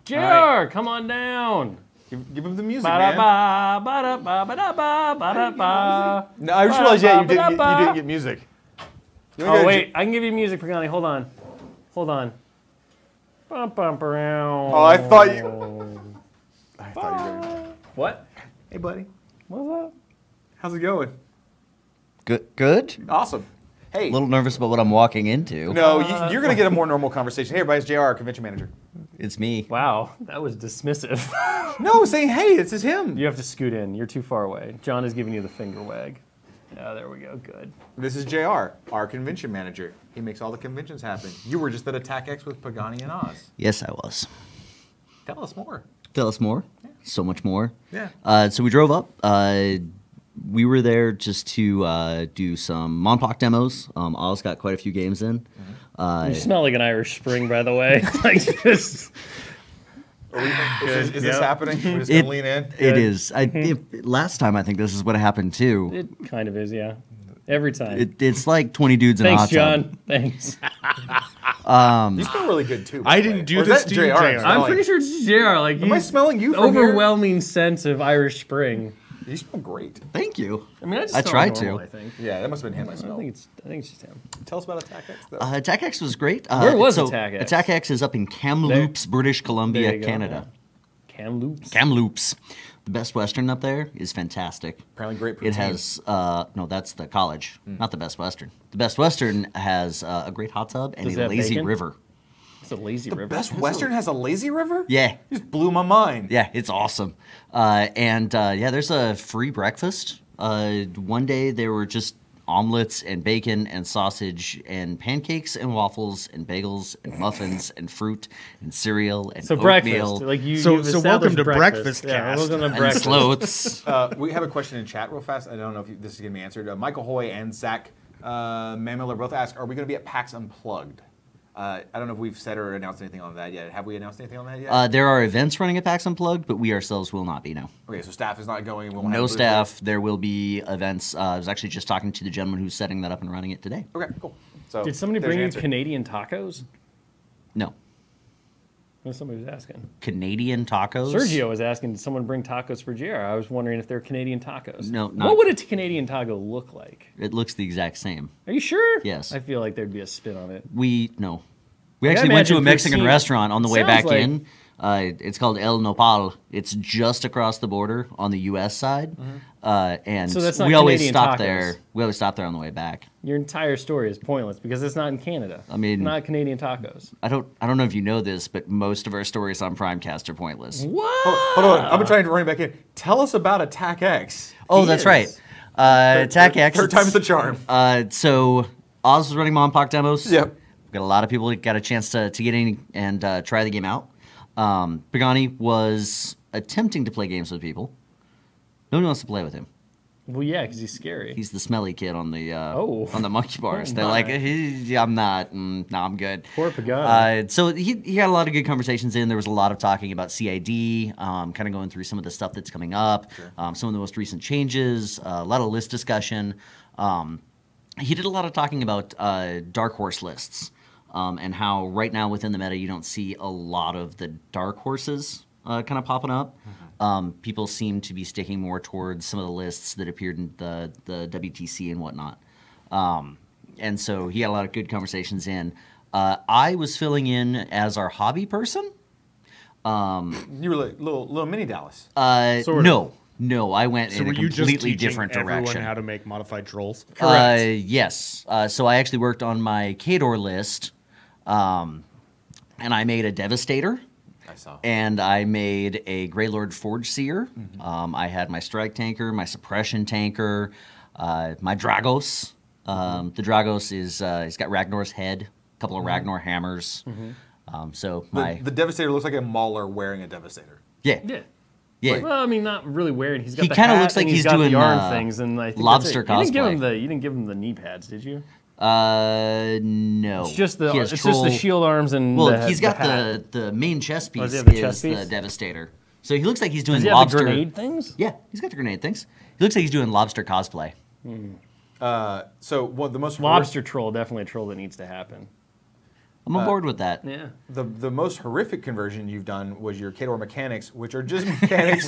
S1: JR, come on down.
S2: Give him the music, man.
S1: Ba-da-ba, ba-da-ba, ba-da-ba, ba-da-ba.
S2: No, I just realized, yeah, you didn't get music.
S1: Oh, wait. I can give you music, Pagani. Hold on. Bum, bum, ba-row.
S2: Oh, I thought you were going to.
S1: What?
S2: Hey, buddy.
S1: What's up?
S2: How's it going?
S6: Good.
S2: Awesome. Hey.
S6: A little nervous about what I'm walking into.
S2: No, you're going to get a more normal conversation. Hey, everybody, it's JR, convention manager.
S6: It's me.
S1: Wow, that was dismissive.
S2: No, saying, hey, this is him.
S1: You have to scoot in. You're too far away. John is giving you the finger wag. Yeah, there we go. Good.
S2: This is JR, our convention manager. He makes all the conventions happen. You were just at Attack X with Pagani and Oz.
S6: Yes, I was.
S2: Tell us more.
S6: Tell us more. So much more.
S2: Yeah.
S6: So we drove up. We were there just to do some Monpoc demos. Oz got quite a few games in.
S1: You smell like an Irish Spring, by the way. Like just.
S2: Is this happening? We're just going to lean in?
S6: It is. Last time, I think this is what happened too.
S1: It kind of is, yeah. Every time.
S6: It's like 20 dudes in a
S1: Thanks,
S6: hot tub.
S1: John. Thanks.
S2: You smell really good, too. by
S3: I
S2: the
S3: didn't
S2: way.
S3: do
S2: Or is
S3: this
S2: that
S3: to you,
S2: JR?
S3: JR.
S1: I'm pretty sure it's JR. Like,
S2: Am I smelling you from here?
S1: overwhelming sense of Irish Spring.
S2: You smell great.
S6: Thank you.
S1: I mean, I just
S6: I
S1: smell
S6: tried
S1: normal,
S6: to.
S1: I think.
S2: Yeah, that must have been him I
S1: I
S2: smelled.
S1: think it's just him.
S2: Tell us about Attack X, though.
S6: Attack X was great.
S1: Where was
S6: so
S1: Attack X?
S6: Attack X is up in Kamloops, British
S1: There
S6: Columbia,
S1: you go,
S6: Canada.
S1: yeah. Kamloops.
S6: Kamloops. The Best Western up there is fantastic.
S2: Apparently great
S6: It
S2: poutine.
S6: has, no, that's the college, not the Best Western. The Best Western has a great hot tub and
S1: Does it
S6: a
S1: have
S6: lazy
S1: bacon?
S6: river.
S1: It's a lazy river.
S2: Best Western has a lazy river?
S6: Yeah.
S2: You just blew my mind.
S6: Yeah, it's awesome. Yeah, there's a free breakfast. One day there were just omelets and bacon and sausage and pancakes and waffles and bagels and muffins and fruit and cereal and
S1: So
S6: oatmeal
S1: breakfast. Like you.
S3: So-
S1: you've
S3: so
S1: established
S3: welcome to Breakfast
S1: Yeah,
S3: Cast.
S1: welcome to
S6: and
S1: breakfast.
S6: sloats.
S2: We have a question in chat real fast. I don't know if this is going to be answered. Michael Hoy and Zach Mamiller both ask, are we going to be at PAX Unplugged? I don't know if we've said or announced anything on that yet. Have we announced anything on that yet?
S6: There are events running at PAX Unplugged, but we ourselves will not be, no.
S2: Okay, so staff is not going. We won't have a
S6: No
S2: booth
S6: staff. There will be events. I was actually just talking to the gentleman who's setting that up and running it today.
S2: there. Okay, cool. So
S1: Did somebody
S2: there's
S1: bring
S2: your
S1: you
S2: answer.
S1: Canadian tacos?
S6: No.
S1: Well, somebody was asking.
S6: Canadian tacos?
S1: Sergio was asking, did someone bring tacos for JR? I was wondering if they're Canadian tacos.
S6: No, not-
S1: What would a Canadian taco look like?
S6: It looks the exact same.
S1: Are you sure?
S6: Yes.
S1: I feel like there'd be a spin on it.
S6: We
S1: I
S6: actually went to a
S1: imagine
S6: Mexican
S1: poutine
S6: restaurant on the way
S1: sounds
S6: back
S1: like-
S6: in. It's called El Nopal. It's just across the border on the U.S. side, and
S1: So that's not
S6: we always
S1: Canadian
S6: stop
S1: tacos.
S6: there. We always stop there on the way back.
S1: Your entire story is pointless because it's not in Canada.
S6: I mean-
S1: not Canadian tacos.
S6: I don't know if you know this, but most of our stories on Primecast are pointless.
S1: What?
S2: Hold on, I'm trying to run it back in. Tell us about Attack X.
S6: Oh, that's right. Attack X.
S2: Third time's the charm.
S6: So Oz was running Mom Pock demos.
S2: Yep.
S6: We've got a lot of people that got a chance to get in and try the game out. Pagani was attempting to play games with people. Nobody wants to play with him.
S1: Well, yeah, because he's scary.
S6: He's the smelly kid on the
S1: Oh.
S6: monkey bars.
S1: Oh,
S6: They're
S1: my.
S6: like, I'm not. No, I'm good.
S1: Poor Pagani.
S6: So he had a lot of good conversations in. There was a lot of talking about CID, kind of going through some of the stuff that's coming up, some of the most recent changes, a lot of list discussion. He did a lot of talking about dark horse lists and how right now within the meta you don't see a lot of the dark horses kind of popping up. People seem to be sticking more towards some of the lists that appeared in the WTC and whatnot. And so he had a lot of good conversations in. I was filling in as our hobby person.
S2: You were like little mini Dallas.
S1: Sort of.
S6: No, I went
S3: So
S6: in a
S3: were you just
S6: completely
S3: teaching
S6: different
S3: everyone
S6: direction.
S3: how to make modified trolls?
S6: Yes. So I actually worked on my Kador list, and I made a Devastator.
S2: I saw.
S6: And I made a Greylord Forge Seer. I had my Strike Tanker, my Suppression Tanker, my Dragos. The Dragos is he's got Ragnar's head, a couple of Ragnar hammers. So my
S2: The Devastator looks like a Mauler wearing a Devastator.
S6: yeah.
S1: Yeah. Well, I mean, not really wearing. He's got
S6: He
S1: the
S6: kinda
S1: hat
S6: looks like
S1: and
S6: he's
S1: got
S6: doing,
S1: the arm things, and I think
S6: lobster
S1: that's it.
S6: cosplay.
S1: You didn't give him the knee pads, did you?
S6: No.
S1: It's just the
S6: He has
S1: it's just the
S6: troll-
S1: shield arms and
S6: Well,
S1: the
S6: he's got
S1: hat.
S6: the main chest piece
S1: does he have the
S6: is
S1: chest
S6: the
S1: piece?
S6: Devastator. So he looks like he's doing
S1: Does he have
S6: lobster
S1: the grenade things?
S6: Yeah, he's got the grenade things. He looks like he's doing lobster cosplay.
S2: So one of the most
S1: Lobster troll, definitely a troll that needs to happen.
S6: I'm on board with that.
S1: Yeah.
S2: the most horrific conversion you've done was your Kador mechanics, which are just mechanics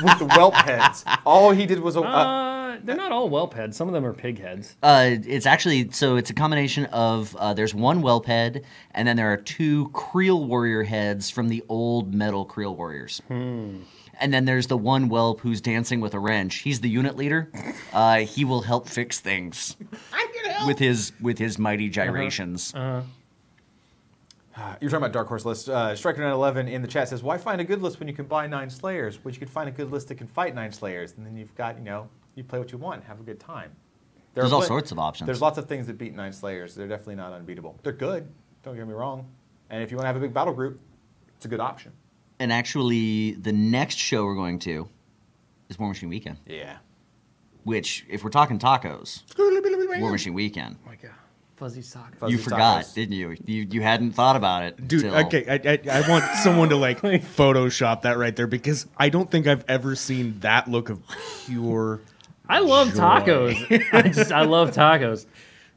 S2: with the whelp heads. All he did was
S1: They're not all whelp heads. Some of them are pig heads.
S6: It's actually it's a combination of there's one whelp head, and then there are two Creel warrior heads from the old metal Creel warriors. And then there's the one whelp who's dancing with a wrench. He's the unit leader. He will help fix things with his mighty gyrations.
S2: You're talking about Dark Horse list. Striker911 in the chat says, why find a good list when you can buy 9 Slayers? Which you could find a good list that can fight 9 Slayers. And then you've got, you play what you want, have a good time.
S6: There's all sorts of options.
S2: There's lots of things that beat 9 Slayers. They're definitely not unbeatable. They're good, don't get me wrong. And if you want to have a big battle group, it's a good option.
S6: And actually, the next show we're going to is War Machine Weekend.
S2: Yeah.
S6: Which, if we're talking tacos, War Machine Weekend.
S1: Oh my god. Fuzzy sock.
S2: Fuzzy
S6: You forgot,
S2: tacos.
S6: didn't you? You hadn't thought about it.
S3: Dude,
S6: till-
S3: okay, I want someone to like Photoshop that right there because I don't think I've ever seen that look of pure.
S1: I love
S3: joy.
S1: tacos. I love tacos.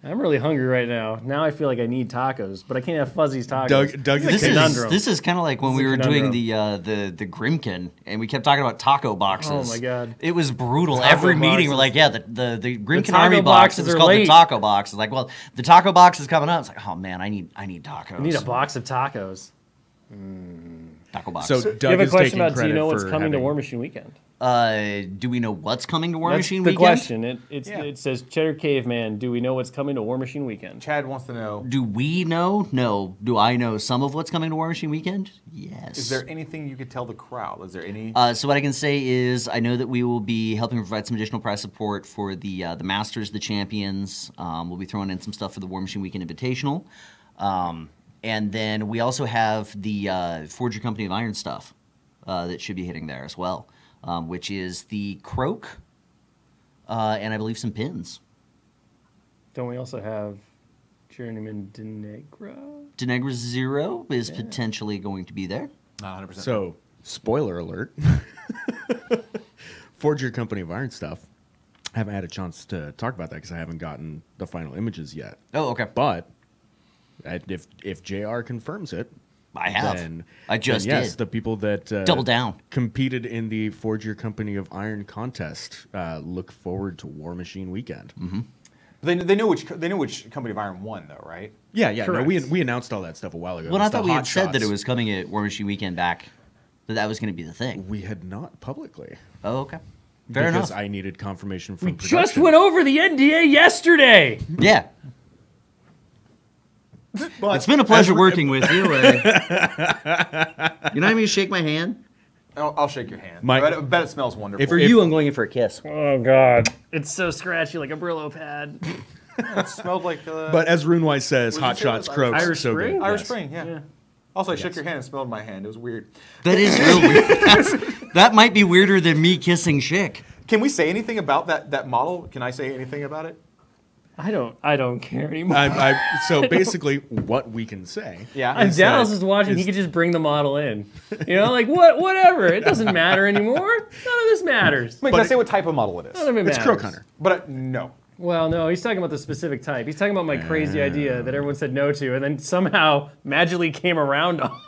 S1: I'm really hungry right now. Now I feel like I need tacos, but I can't have Fuzzy's tacos.
S3: Doug
S1: It's
S6: This
S1: a
S6: is
S1: conundrum.
S6: this is kind of like when
S1: This
S6: we
S1: is a
S6: were doing
S1: conundrum.
S6: the Grimkin, and we kept talking about taco boxes.
S1: Oh my God.
S6: it was brutal.
S1: Taco
S6: Every meeting, we're
S1: boxes.
S6: like, yeah, the Grimkin
S1: taco
S6: Army box
S1: boxes
S6: is
S1: are
S6: called
S1: late.
S6: the taco box. It's like, well, the taco box is coming up. It's like, oh man, I need tacos.
S1: I need a box of tacos.
S6: taco box.
S3: So
S1: Do
S3: Doug
S1: you have a
S3: is
S1: question
S3: taking
S1: about do you
S3: credit
S1: know what's
S3: for
S1: coming to
S3: having-
S1: War Machine Weekend?
S6: do we know what's coming to War
S1: That's
S6: Machine
S1: the
S6: Weekend?
S1: question.
S2: Yeah.
S1: It says Cheddar Caveman, do we know what's coming to War Machine Weekend?
S2: Chad wants to know,
S6: Do we know? No. Do I know some of what's coming to War Machine Weekend? Yes.
S2: is there anything you could tell the crowd? Is there any...
S6: So what I can say is I know that we will be helping provide some additional prize support for the Masters, the Champions. We'll be throwing in some stuff for the War Machine Weekend Invitational. And then we also have the Forge Your Company of Iron stuff that should be hitting there as well, which is the Croak and I believe some pins.
S1: Don't we also have Journeyman Denegro?
S6: Denegra Zero is potentially going to be there.
S2: Not 100%.
S3: So, spoiler alert. Forge Your Company of Iron stuff. I haven't had a chance to talk about that because I haven't gotten the final images yet.
S6: Oh, okay.
S3: But if JR confirms it,
S6: I have.
S3: then
S6: I just
S3: then yes,
S6: did.
S3: the people that
S6: Double down.
S3: competed in the Forge Your Company of Iron contest look forward to War Machine Weekend.
S2: They know which Company of Iron won though, right?
S3: Yeah. No,
S1: Correct.
S3: we announced all that stuff a while ago.
S6: Well,
S3: It's
S6: I thought
S3: the
S6: we
S3: hot
S6: had said that it
S3: shots.
S6: was coming at War Machine Weekend back. That was going to be the thing.
S3: We had not publicly.
S6: Oh, okay. Fair enough.
S3: Because I needed confirmation from
S1: We
S3: production.
S1: just went over the NDA yesterday.
S6: Yeah.
S2: But
S6: It's been a pleasure working with you. You're not even going to shake my hand?
S2: I'll shake your hand.
S3: My-
S2: I bet it smells wonderful.
S6: For you, I'm going in for a kiss.
S1: Oh God, it's so scratchy like a Brillo pad.
S2: It smelled like.
S3: But as Runewise says,
S2: What
S3: hot
S2: did you say it
S3: shots
S2: was?
S3: croaks.
S1: Irish
S3: so
S1: Spring?
S3: good.
S2: Irish
S3: Yes.
S2: Spring, yeah. Also, I shook your hand and smelled my hand. It was weird.
S6: That is real weird. That might be weirder than me kissing Schick.
S2: Can we say anything about that model? Can I say anything about it?
S1: I don't care anymore.
S3: So basically, what we can say.
S2: Yeah.
S1: If Dallas
S3: that-
S1: is watching, he could just bring the model in. You know, like whatever. It doesn't matter anymore. None of this matters.
S2: Wait, can I say what type of model it is?
S1: None of it
S3: It's
S1: matters.
S3: Croak Hunter.
S2: But no.
S1: Well, no, he's talking about the specific type. He's talking about my crazy idea that everyone said no to, and then somehow magically came around on.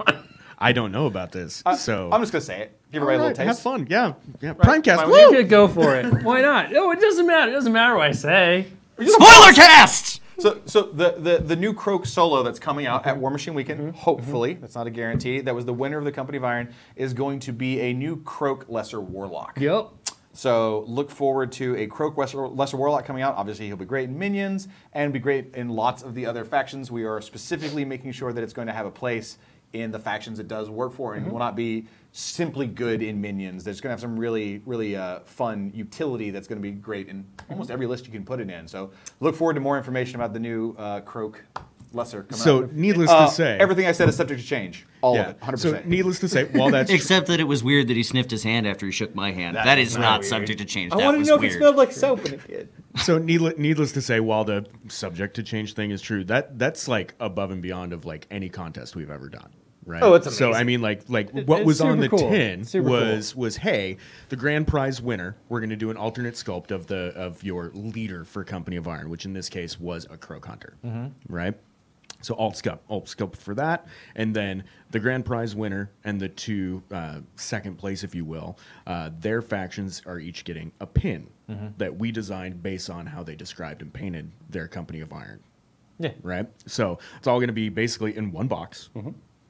S3: I don't know about this. So
S2: I'm just gonna say it. Give everybody a little taste.
S3: have fun. Yeah. Primecast.
S2: Fine.
S3: Woo!
S1: Yeah, go for it. Why not? No, it doesn't matter. It doesn't matter what I say.
S6: Spoiler cast!
S2: So the new Croak Solo that's coming out at War Machine Weekend, hopefully, that's not a guarantee, that was the winner of the Company of Iron, is going to be a new Croak Lesser Warlock.
S1: Yep.
S2: So look forward to a Croak Lesser Warlock coming out. Obviously, he'll be great in Minions and be great in lots of the other factions. We are specifically making sure that it's going to have a place in the factions it does work for, and will not be simply good in Minions. There's going to have some really, really fun utility that's going to be great in almost every list you can put it in. So look forward to more information about the new Croak Lesser coming out.
S3: So needless to say,
S2: Everything I said is subject to change. All of it, 100%.
S3: So needless to say, while that's
S6: Except that it was weird that he sniffed his hand after he shook my hand. That is not
S1: weird.
S6: subject to change.
S2: I
S6: That
S2: wanted
S6: was
S2: to know
S6: weird.
S2: if it smelled like soap when it did.
S3: so needless to say, while the subject to change thing is true, that's like above and beyond of like any contest we've ever done. Right.
S2: Oh, it's
S3: So I
S2: amazing.
S3: mean, like what
S1: it's
S3: was on
S1: super
S3: the
S1: cool.
S3: tin
S1: Super
S3: was hey, the grand prize winner. We're going to do an alternate sculpt of your leader for Company of Iron, which in this case was a Croak Hunter. Right. So alt sculpt for that, and then the grand prize winner and the two second place, if you will, their factions are each getting a pin that we designed based on how they described and painted their Company of Iron.
S2: Yeah.
S3: Right. So it's all going to be basically in one box.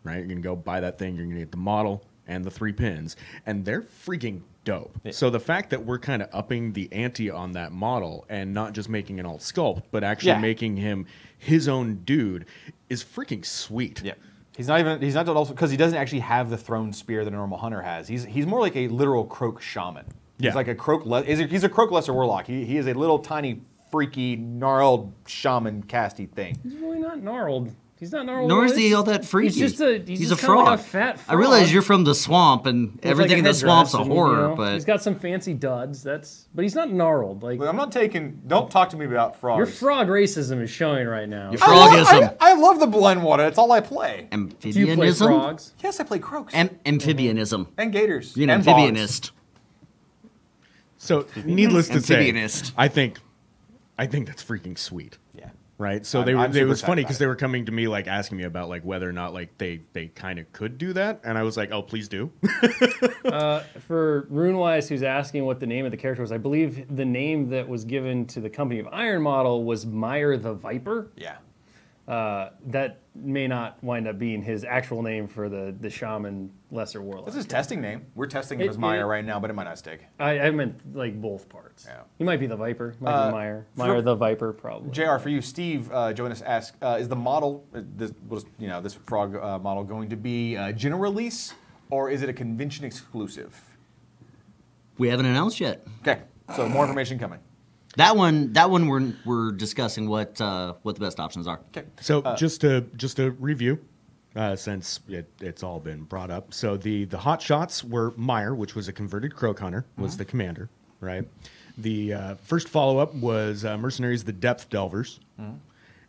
S3: Right. You're going to go buy that thing. You're going to get the model and the 3 pins, and they're freaking dope. So the fact that we're kind of upping the ante on that model and not just making an alt sculpt, but actually making him his own dude is freaking sweet.
S2: Yeah. He's not also because he doesn't actually have the thrown spear that a normal hunter has. He's more like a literal Croak shaman.
S3: Yeah.
S2: He's like a Croak. He's a Croak Lesser Warlock. He is a little tiny freaky gnarled shaman casty thing.
S1: He's really not gnarled. He's not gnarled.
S6: Nor is
S1: really.
S6: he all that freaky.
S1: He's a
S6: kinda
S1: frog.
S6: like
S1: a fat
S6: I realize
S1: frog.
S6: you're from the swamp and
S1: With,
S6: everything
S1: like,
S6: in
S1: a
S6: the swamp's a
S1: headdress and,
S6: horror, but
S1: he's got some fancy duds. But he's not gnarled. Like
S2: But I'm not taking. Don't talk to me about frogs.
S1: your frog racism is showing right now.
S6: Your
S2: I
S6: frogism.
S2: love the blend water. It's all I play.
S1: Do you play
S6: Amphibianism?
S1: frogs?
S2: Yes, I play Croaks
S6: Amphibianism.
S2: and gators.
S6: You're an
S2: and bogs.
S6: amphibianist.
S3: So needless to say,
S6: Amphibianist.
S3: I think that's freaking sweet.
S2: Yeah.
S3: Right. So
S2: I'm
S3: it
S2: super
S3: was
S2: excited
S3: funny
S2: about
S3: because
S2: it.
S3: they were coming to me like asking me about like whether or not like they kind of could do that, and I was like, oh, please do.
S1: For Runewise, who's asking what the name of the character was, I believe the name that was given to the Company of Iron model was Meyer the Viper.
S2: Yeah.
S1: That may not wind up being his actual name for the shaman lesser warlock.
S2: That's his testing name. We're testing him
S1: It-
S2: as Maya
S1: it-
S2: right now, but it might not stick.
S1: I meant like both parts.
S2: Yeah.
S1: He might be the Viper. Might be Meyer. Meyer the Viper, probably.
S2: JR, for you, Steve Jonas asks, is the model, this frog model, going to be general release, or is it a convention exclusive?
S6: We haven't announced yet.
S2: Okay, so more information coming.
S6: That one we're discussing what the best options are.
S2: Okay.
S3: So just to review, since it's all been brought up. So the hot shots were Meyer, which was a converted Croak Hunter, was the commander, right? The first follow up was Mercenaries, the Depth Delvers,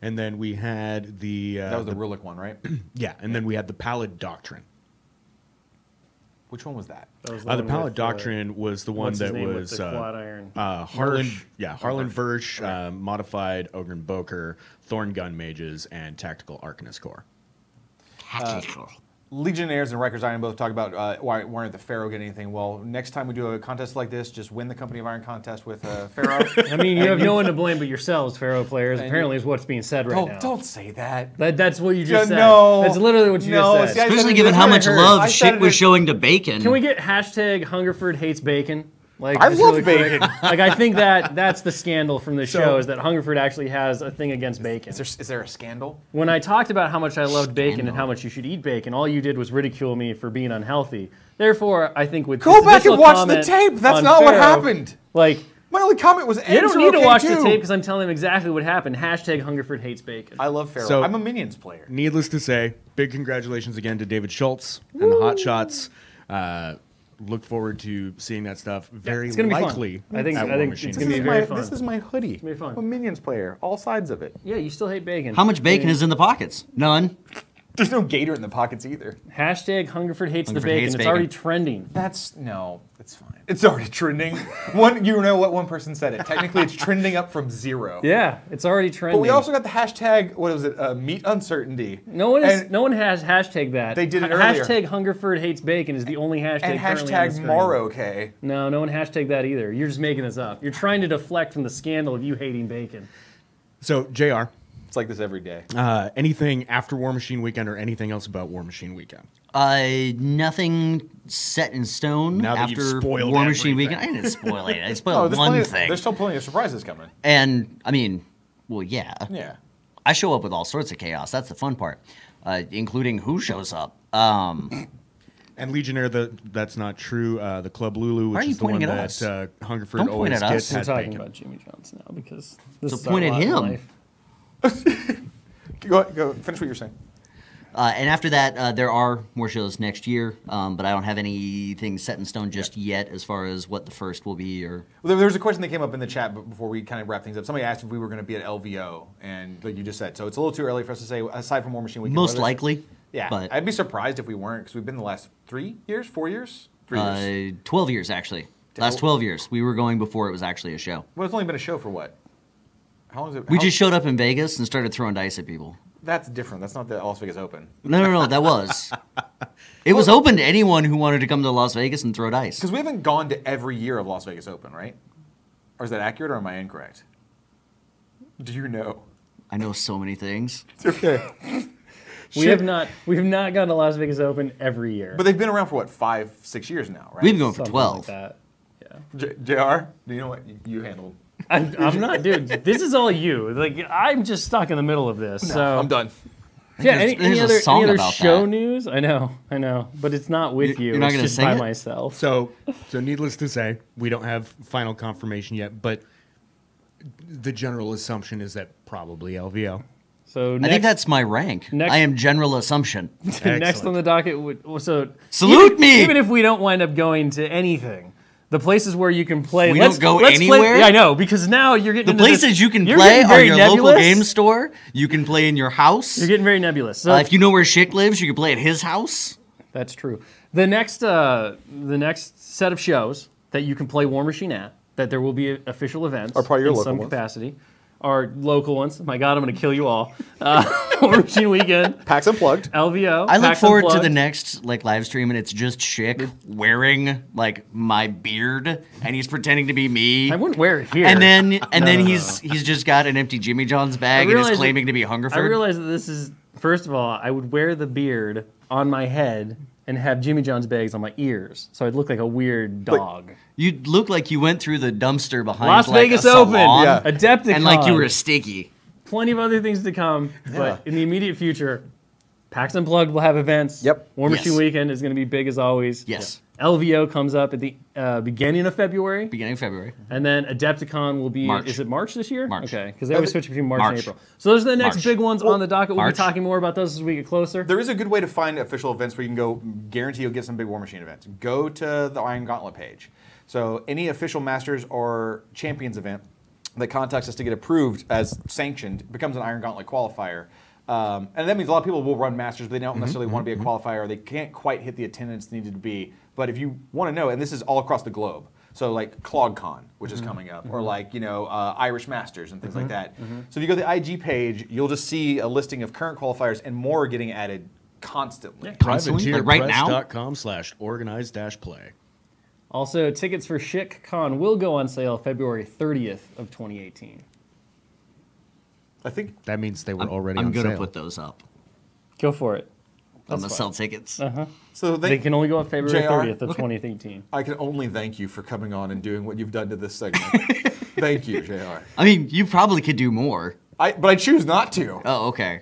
S3: and then we had
S2: That was the Rulik one, right?
S3: yeah, and then we had the Pallid Doctrine.
S2: Which one was that?
S1: That was
S3: The
S1: one
S3: Pallid
S1: with,
S3: Doctrine was the one
S1: what's his
S3: that
S1: name with
S3: was
S1: the quad iron?
S3: Harlan,
S1: Versh.
S3: Harlan Versh, modified Ogren Boker, Thorn Gun Mages, and Tactical Arcanist Corps.
S2: Legionnaires and Rikers Iron both talk about why aren't the Pharaoh getting anything. Well, next time we do a contest like this, just win the Company of Iron contest with Pharaoh.
S1: I mean, you have no one to blame but yourselves, Pharaoh players. Apparently, is what's being said right now.
S2: Don't say that.
S1: That's what you just said.
S2: No.
S1: That's literally what you just said.
S6: Especially given how much love Schick was showing to bacon.
S1: Can we get hashtag Hungerford hates bacon? Like,
S2: I
S1: just
S2: love
S1: really quick.
S2: bacon.
S1: Like, I think that's the scandal from the show is that Hungerford actually has a thing against bacon.
S2: Is there a scandal?
S1: When I talked about how much I loved bacon and how much you should eat bacon, all you did was ridicule me for being unhealthy. Therefore, I think with
S2: Go
S1: this
S2: back and
S1: additional
S2: watch the
S1: comment
S2: tape. That's
S1: on
S2: not what
S1: Pharaoh,
S2: happened.
S1: Like,
S2: My only comment was
S1: you don't need to watch the tape because I'm telling them exactly what happened. Hashtag Hungerford hates bacon.
S2: I love Pharaoh.
S3: So-
S2: I'm a Minions player.
S3: Needless to say, big congratulations again to David Schultz and the Hot Shots. Look forward to seeing that stuff. Very
S1: it's gonna be fun.
S3: likely.
S1: I think
S3: at War
S1: it's
S3: Machine.
S1: gonna be very fun.
S2: This is my hoodie.
S1: be fun.
S2: I'm a Minions player. All sides of it.
S1: Yeah, you still hate bacon.
S6: How much bacon is in the pockets? None.
S2: There's no gator in the pockets either.
S1: Hashtag Hungerford hates
S6: Hungerford
S1: the bacon.
S6: hates
S1: It's
S6: bacon.
S1: already trending.
S2: It's fine. It's already trending. You know what? One person said it. Technically, it's trending up from 0.
S1: Yeah, it's already trending.
S2: But we also got the hashtag. What was it? Meat uncertainty.
S1: no one has hashtag that.
S2: They did it earlier.
S1: Hashtag Hungerford hates bacon is the only hashtag.
S2: And
S1: currently on the
S2: hashtag
S1: screen.
S2: Morrow-K.
S1: No one hashtag that either. You're just making this up. You're trying to deflect from the scandal of you hating bacon.
S3: So, JR,
S2: It's like this every day.
S3: anything after War Machine Weekend or anything else about War Machine Weekend?
S6: Nothing set in stone
S3: Now that you've
S6: after
S3: spoiled
S6: War Machine
S3: everything.
S6: Weekend. I didn't spoil it. I
S2: Oh,
S6: spoiled one thing.
S2: There's still plenty of surprises coming.
S6: And I mean, well, yeah.
S2: Yeah.
S6: I show up with all sorts of chaos. That's the fun part, including who shows up.
S3: And Legionnaire, that's not true. The Club Lulu,
S6: Why
S3: which
S6: are you
S3: is the one
S6: pointing at
S3: that
S6: us?
S3: Hungerford
S6: Don't point
S3: always
S6: at us.
S3: gets,
S1: We're
S3: has
S1: talking
S3: bacon.
S1: about Jimmy Johnson now because this
S6: So
S1: is our
S6: point at
S1: lot in
S6: him.
S1: life.
S2: Go. Finish what you're saying.
S6: And after that, there are more shows next year, but I don't have anything set in stone just yet as far as what the first will be. Or
S2: Well, there was a question that came up in the chat before we kind of wrap things up. Somebody asked if we were going to be at LVO, and like you just said, so it's a little too early for us to say. Aside from War Machine Weekend,
S6: most
S2: whether-
S6: likely,
S2: Yeah,
S6: but
S2: I'd be surprised if we weren't because we've been the last 3 years, 4 years, 3 years.
S6: 12 years actually. Last 12 years. We were going before it was actually a show.
S2: Well, it's only been a show for what? How long is it?
S6: We just showed up in Vegas and started throwing dice at people.
S2: That's different. That's not the Las Vegas Open.
S6: No, that was. It was open to anyone who wanted to come to Las Vegas and throw dice.
S2: Because we haven't gone to every year of Las Vegas Open, right? Or is that accurate, or am I incorrect? Do you know?
S6: I know so many things.
S2: It's okay.
S1: We have not gone to Las Vegas Open every year.
S2: But they've been around for what, 5, 6 years now, right?
S6: We've been going for
S1: Something
S6: 12.
S1: like that. Yeah.
S2: JR, do you know what you handled?
S1: I'm not, dude. This is all you. Like I'm just stuck in the middle of this. So
S2: I'm done.
S1: yeah.
S6: There's-
S1: Any
S6: there's a song
S1: other
S6: about
S1: show
S6: that.
S1: news? I know. But it's not with you.
S6: You're not
S1: it's
S6: gonna
S1: just
S6: sing
S1: by
S6: it?
S1: myself.
S3: So needless to say, we don't have final confirmation yet, but the general assumption is that probably LVO.
S1: So
S6: I
S1: next,
S6: think that's my rank.
S1: next-
S6: I am general assumption.
S1: next on the docket would so
S6: Salute
S1: even,
S6: me!
S1: Even if we don't wind up going to anything, the places where you can play.
S6: We
S1: let's-
S6: don't go
S1: let's play-
S6: anywhere?
S1: yeah, I know because now you're getting
S6: The
S1: into this-
S6: places you can
S1: you're
S6: play
S1: getting
S6: are
S1: very
S6: your
S1: nebulous.
S6: local game store. You can play in your house.
S1: You're getting very nebulous. So
S6: If you know where Schick lives, you can play at his house.
S1: that's true. The next set of shows that you can play War Machine at, that there will be official events
S2: Are probably your
S1: in
S2: local
S1: some
S2: ones.
S1: capacity, are local ones. My God, I'm going to kill you all. War Machine Weekend,
S2: PAX Unplugged.
S1: LVO.
S6: I look
S1: PAX
S6: forward to
S1: Unplugged.
S6: the next live stream, and it's just Schick wearing my beard, and he's pretending to be me.
S1: I wouldn't wear it here.
S6: And then he's just got an empty Jimmy John's bag and
S1: realize
S6: is
S1: that-
S6: claiming to be
S1: I
S6: Hungerford.
S1: realize that this is, first of all, I would wear the beard on my head and have Jimmy John's bags on my ears, so I'd look like a weird dog.
S6: You look like you went through the dumpster behind
S1: Las
S6: like,
S1: Vegas
S6: a
S1: Open,
S6: salon,
S2: Yeah.
S1: Adepticon,
S6: and like you were a sticky.
S1: plenty of other things to come, but in the immediate future, PAX Unplugged will have events.
S2: Yep.
S1: War Machine
S6: Yes.
S1: Weekend is going to be big as always.
S6: Yes.
S1: LVO comes up at the beginning of February,
S6: Beginning of February.
S1: and then Adepticon will be.
S6: March.
S1: Is it March this year?
S6: March.
S1: Okay, because they always switch between March and
S6: March.
S1: April. So those are the next
S6: March.
S1: big ones on the docket. We'll
S6: March.
S1: be talking more about those as we get closer.
S2: There is a good way to find official events where you can go, guarantee you'll get some big War Machine events. Go to the Iron Gauntlet page. So any official Masters or Champions event that contacts us to get approved as sanctioned becomes an Iron Gauntlet qualifier. And that means a lot of people will run Masters, but they don't necessarily want to be a qualifier, or they can't quite hit the attendance needed to be. But if you want to know, and this is all across the globe, so like ClogCon, which is coming up, or like Irish Masters and things like that. So if you go to the IG page, you'll just see a listing of current qualifiers and more getting added constantly.
S6: Constantly? Like right now?
S3: privateerpress.com/organize-play.
S1: Also, tickets for ShickCon will go on sale February 30th of 2018.
S2: I think
S3: That means they were already
S6: I'm
S3: on
S6: gonna
S3: sale.
S6: put those up.
S1: Go for it.
S6: I'm gonna sell tickets.
S2: so.
S1: They can only go on February
S2: JR?
S1: 30th of 2018.
S2: I can only thank you for coming on and doing what you've done to this segment. Thank you, JR.
S6: I mean, you probably could do more.
S2: But I choose not to.
S6: Oh, okay.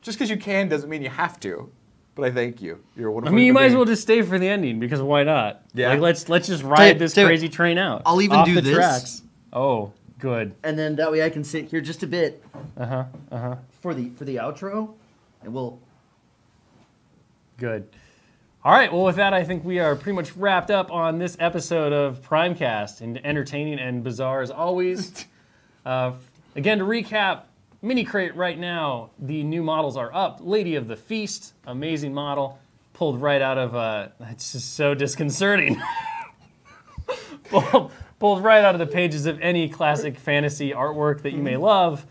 S2: Just because you can doesn't mean you have to. But I thank you. You're a
S1: I
S2: wonderful.
S1: mean, you
S2: human
S1: might as
S2: being.
S1: well just stay for the ending because why not?
S2: Yeah.
S1: Like, let's just ride this
S6: Dude,
S1: crazy train out.
S6: I'll even
S1: off
S6: do
S1: the
S6: this.
S1: tracks. Oh, good.
S6: And then that way I can sit here just a bit. For the outro, and we'll.
S1: Good. All right. Well, with that, I think we are pretty much wrapped up on this episode of Primecast, and entertaining and bizarre as always. Again, to recap, Mini Crate right now, the new models are up. Lady of the Feast, amazing model, pulled right out of. It's just so disconcerting. pulled right out of the pages of any classic fantasy artwork that you may love.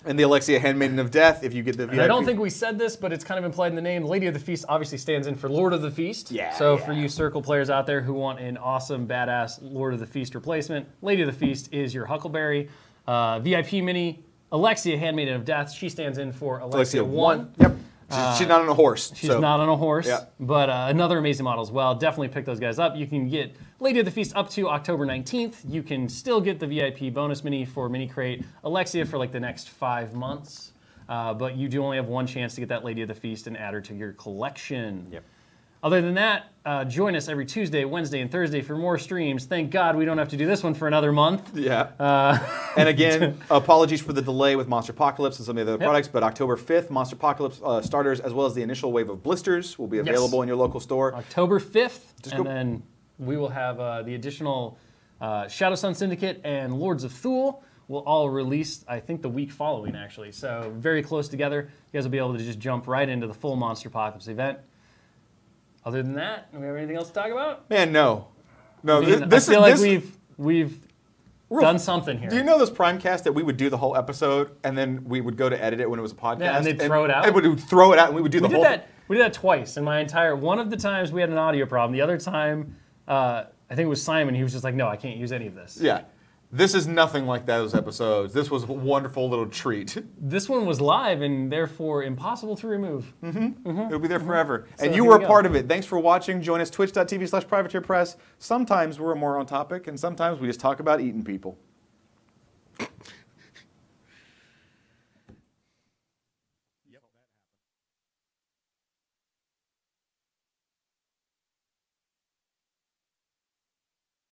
S2: And the Alexia Handmaiden of Death, if you get the VIP.
S1: And I don't think we said this, but it's kind of implied in the name. Lady of the Feast obviously stands in for Lord of the Feast.
S2: Yeah,
S1: So
S2: yeah.
S1: for you Circle players out there who want an awesome, badass Lord of the Feast replacement, Lady of the Feast is your Huckleberry. VIP Mini, Alexia Handmaiden of Death. She stands in for Alexia 1.
S2: Yep. She's not on a horse.
S1: She's
S2: so.
S1: not on a horse,
S2: Yeah.
S1: but another amazing model as well. Definitely pick those guys up. You can get Lady of the Feast up to October 19th. You can still get the VIP bonus mini for Mini Crate Alexia for like the next 5 months. But you do only have one chance to get that Lady of the Feast and add her to your collection.
S2: Yep.
S1: Other than that, join us every Tuesday, Wednesday, and Thursday for more streams. Thank God we don't have to do this one for another month.
S2: Yeah. And again, apologies for the delay with Monster Apocalypse and some of the other products, but October 5th, Monster Apocalypse starters, as well as the initial wave of blisters, will be available in your local store.
S1: October 5th,
S2: Just
S1: and
S2: go-
S1: then we will have the additional Shadow Sun Syndicate and Lords of Thule will all release, I think, the week following, actually. So very close together. You guys will be able to just jump right into the full Monster Apocalypse event. Other than that, do we have anything else to talk about?
S2: Man, no. No,
S1: I mean,
S2: this
S1: I feel
S2: is...
S1: like we've done something here.
S2: Do you know this Primecast that we would do the whole episode and then we would go to edit it when it was a podcast?
S1: Yeah, and they'd throw it out?
S2: And we would throw it out and we would do the whole
S1: We did that twice in my entire. One of the times we had an audio problem. The other time, I think it was Simon. He was just like, "No, I can't use any of this."
S2: Yeah. This is nothing like those episodes. This was a wonderful little treat.
S1: This one was live and therefore impossible to remove.
S2: It'll be there forever.
S1: So
S2: And you
S1: here
S2: were
S1: we
S2: a
S1: go.
S2: part of it. Thanks for watching. Join us twitch.tv/privateerpress. Sometimes we're more on topic and sometimes we just talk about eating people.